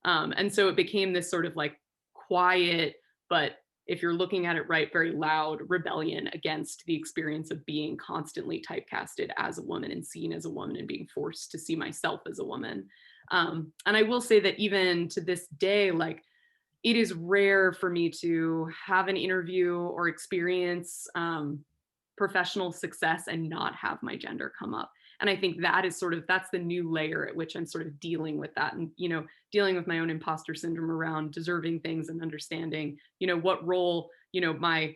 And so it became this sort of like quiet, but if you're looking at it right, very loud rebellion against the experience of being constantly typecasted as a woman and seen as a woman and being forced to see myself as a woman. And I will say that even to this day, like, it is rare for me to have an interview or experience professional success and not have my gender come up. And I think that is sort of, that's the new layer at which I'm sort of dealing with that and, you know, dealing with my own imposter syndrome around deserving things and understanding, you know, what role, you know, my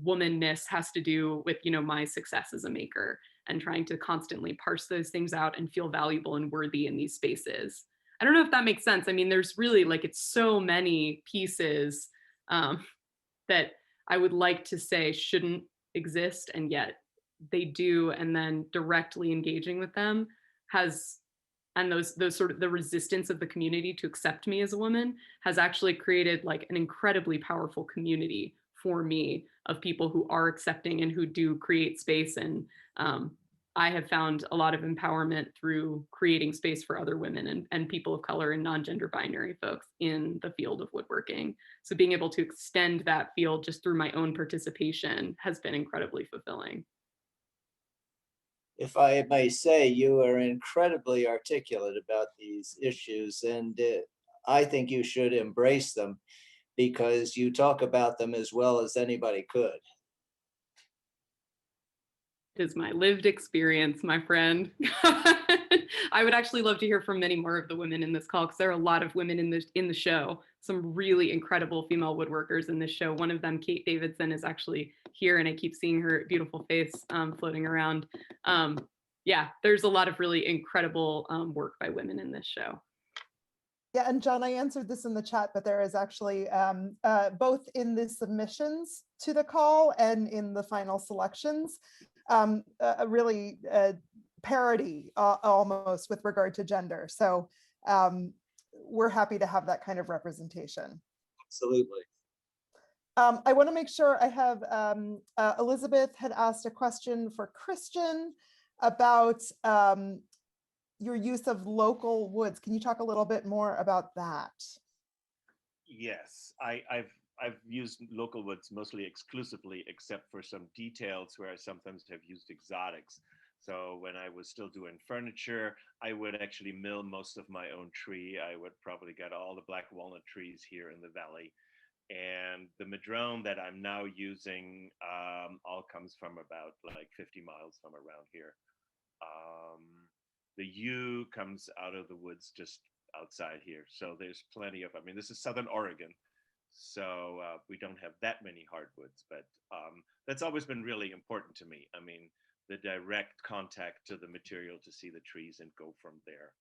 womanness has to do with, you know, my success as a maker, and trying to constantly parse those things out and feel valuable and worthy in these spaces. I don't know if that makes sense. I mean, there's really like, it's so many pieces that I would like to say shouldn't exist, and yet they do. And then directly engaging with them has, and those sort of the resistance of the community to accept me as a woman has actually created like an incredibly powerful community for me of people who are accepting and who do create space. And I have found a lot of empowerment through creating space for other women and people of color and non-gender binary folks in the field of woodworking. So being able to extend that field just through my own participation has been incredibly fulfilling. If I may say, you are incredibly articulate about these issues, and I think you should embrace them because you talk about them as well as anybody could. Is my lived experience, my friend. I would actually love to hear from many more of the women in this call, because there are a lot of women in the show, some really incredible female woodworkers in this show. One of them, Kate Davidson, is actually here, and I keep seeing her beautiful face floating around. Yeah, there's a lot of really incredible work by women in this show. Yeah, and John, I answered this in the chat, but there is actually both in the submissions to the call and in the final selections, a really parity almost with regard to gender. So we're happy to have that kind of representation. Absolutely. I want to make sure I have, Elizabeth had asked a question for Christian about your use of local woods. Can you talk a little bit more about that? Yes, I've used local woods mostly exclusively, except for some details where I sometimes have used exotics. So when I was still doing furniture, I would actually mill most of my own tree. I would probably get all the black walnut trees here in the valley. And the madrone that I'm now using all comes from about like 50 miles from around here. The yew comes out of the woods just outside here. So there's plenty of, I mean, this is Southern Oregon. So we don't have that many hardwoods, but that's always been really important to me. I mean, the direct contact to the material to see the trees and go from there.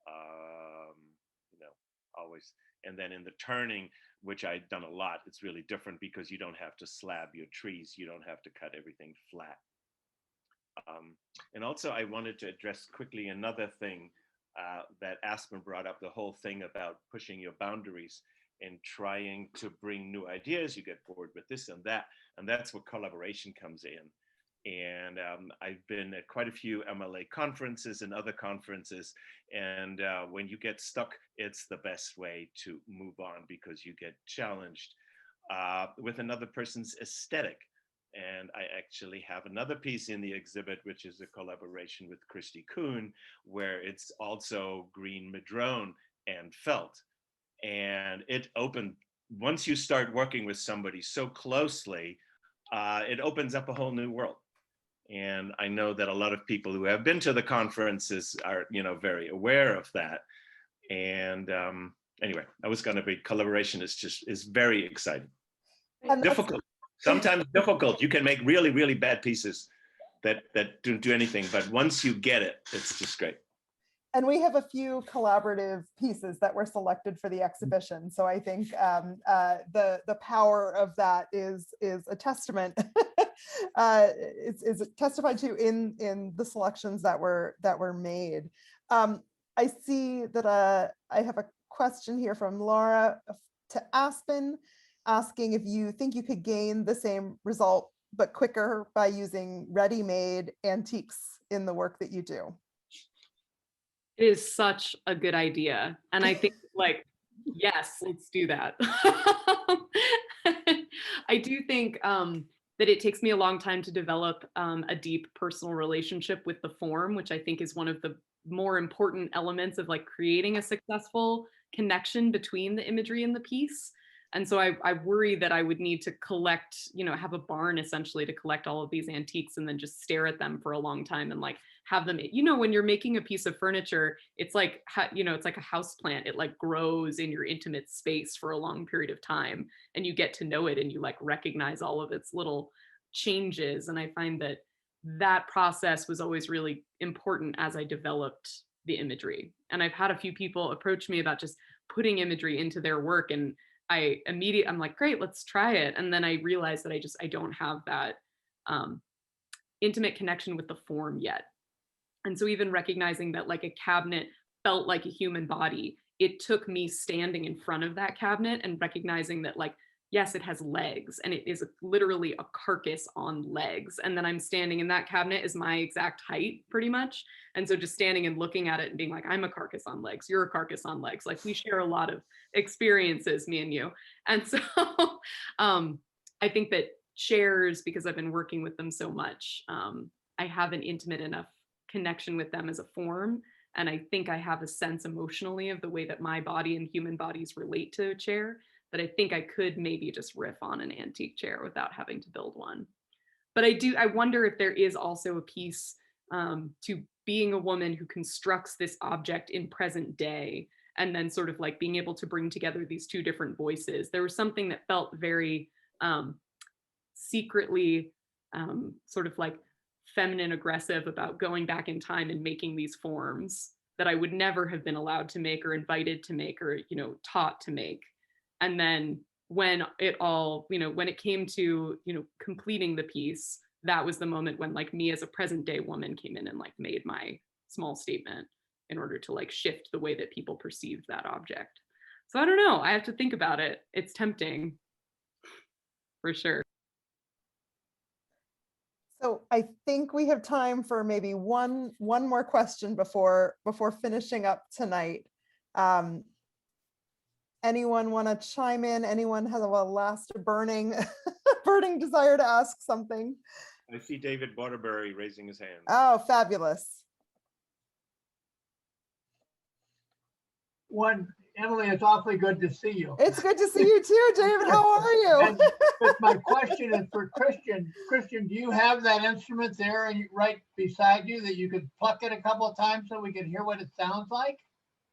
You know, always. And then in the turning, which I've done a lot, it's really different because you don't have to slab your trees. You don't have to cut everything flat. And also I wanted to address quickly another thing that Aspen brought up, the whole thing about pushing your boundaries and trying to bring new ideas. You get bored with this and that, and that's where collaboration comes in. And I've been at quite a few MLA conferences and other conferences, and when you get stuck, it's the best way to move on because you get challenged with another person's aesthetic. And I actually have another piece in the exhibit, which is a collaboration with Christy Kuhn, where it's also green madrone and felt. And it opened, once you start working with somebody so closely, it opens up a whole new world. And I know that a lot of people who have been to the conferences are, you know, very aware of that. And anyway, I was going to be, collaboration is very exciting. Difficult, sometimes difficult. You can make really, really bad pieces that don't do anything, but once you get it, it's just great. And we have a few collaborative pieces that were selected for the exhibition. So I think the power of that is a testament, is testified to in the selections that were made. I see that I have a question here from Laura to Aspen, asking if you think you could gain the same result but quicker by using ready-made antiques in the work that you do. It is such a good idea. And I think like, yes, let's do that. I do think that it takes me a long time to develop a deep personal relationship with the form, which I think is one of the more important elements of like creating a successful connection between the imagery and the piece. And so I worry that I would need to collect, you know, have a barn essentially to collect all of these antiques and then just stare at them for a long time and like have them, you know, when you're making a piece of furniture, it's like, you know, it's like a house plant. It like grows in your intimate space for a long period of time and you get to know it and you like recognize all of its little changes. And I find that that process was always really important as I developed the imagery. And I've had a few people approach me about just putting imagery into their work, and I'm like, great, let's try it. And then I realized that I don't have that intimate connection with the form yet. And so even recognizing that like a cabinet felt like a human body, it took me standing in front of that cabinet and recognizing that like, yes, it has legs and it is literally a carcass on legs. And then I'm standing in that cabinet is my exact height pretty much. And so just standing and looking at it and being like, I'm a carcass on legs, you're a carcass on legs. Like we share a lot of experiences, me and you. And so I think that chairs, because I've been working with them so much, I have an intimate enough connection with them as a form. And I think I have a sense emotionally of the way that my body and human bodies relate to a chair, that I think I could maybe just riff on an antique chair without having to build one. But I wonder if there is also a piece to being a woman who constructs this object in present day, and then sort of like being able to bring together these two different voices. There was something that felt very secretly sort of like feminine aggressive about going back in time and making these forms that I would never have been allowed to make or invited to make or, you know, taught to make. And then when it all, you know, when it came to, you know, completing the piece, that was the moment when like me as a present day woman came in and like made my small statement in order to like shift the way that people perceived that object. So I don't know, I have to think about it. It's tempting for sure. So I think we have time for maybe one more question before finishing up tonight. Anyone want to chime in? Anyone has a last burning desire to ask something? I see David Waterbury raising his hand. Oh, fabulous. Emily, it's awfully good to see you. It's good to see you too, David. How are you? And, but my question is for Christian. Christian, do you have that instrument there and right beside you that you could pluck it a couple of times so we can hear what it sounds like?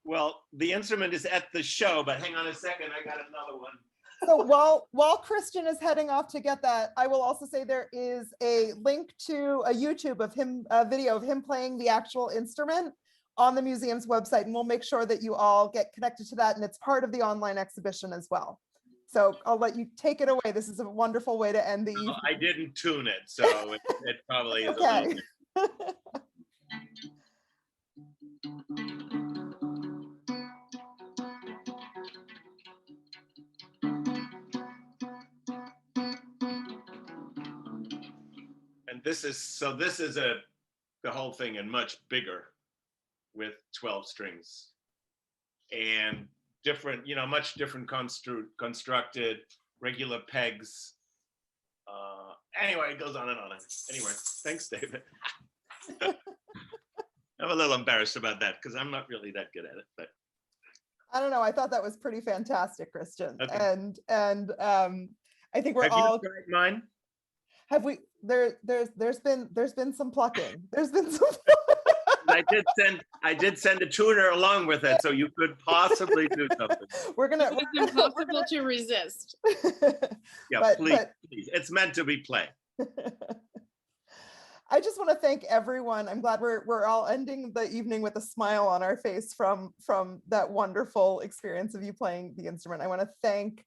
Well, the instrument is at the show, but hang on a second, I got another one. So while Christian is heading off to get that, I will also say there is a link to a YouTube of him, a video of him playing the actual instrument on the museum's website, and we'll make sure that you all get connected to that, and it's part of the online exhibition as well. So I'll let you take it away. This is a wonderful way to end the evening. I didn't tune it, so it probably is Okay. a little bit. And this is the whole thing and much bigger with 12 strings and different, much different constructed regular pegs. Anyway, it goes on and on. Anyway, thanks, David. I'm a little embarrassed about that because I'm not really that good at it, but I don't know. I thought that was pretty fantastic, Christian. Okay. And I think we're have all. you tried mine? Have we? There's been some plucking. There's been some. I did send a tuner along with it, so you could possibly do something. It's impossible to resist. Yeah, please. It's meant to be play. I just want to thank everyone. I'm glad we're all ending the evening with a smile on our face from that wonderful experience of you playing the instrument. I want to thank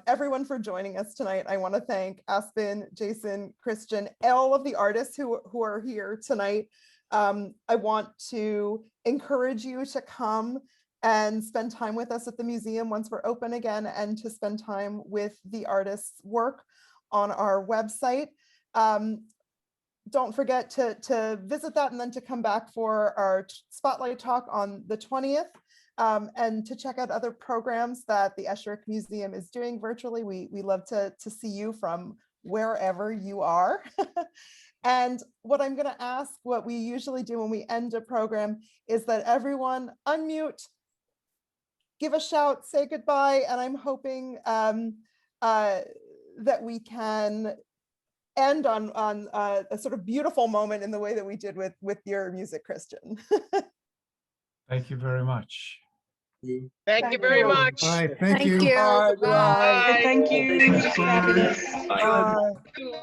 everyone for joining us tonight. I want to thank Aspen, Jason, Christian, all of the artists who are here tonight. I want to encourage you to come and spend time with us at the museum once we're open again, and to spend time with the artists' work on our website. Don't forget to visit that, and then to come back for our spotlight talk on the 20th, and to check out other programs that the Esherick Museum is doing virtually. We love to see you from wherever you are. And what I'm going to ask, what we usually do when we end a program, is that everyone unmute, give a shout, say goodbye, and I'm hoping that we can end on a sort of beautiful moment in the way that we did with your music, Christian. Thank you very much. Thank you very much. All right, thank you. Bye. Bye. Thank you. Bye.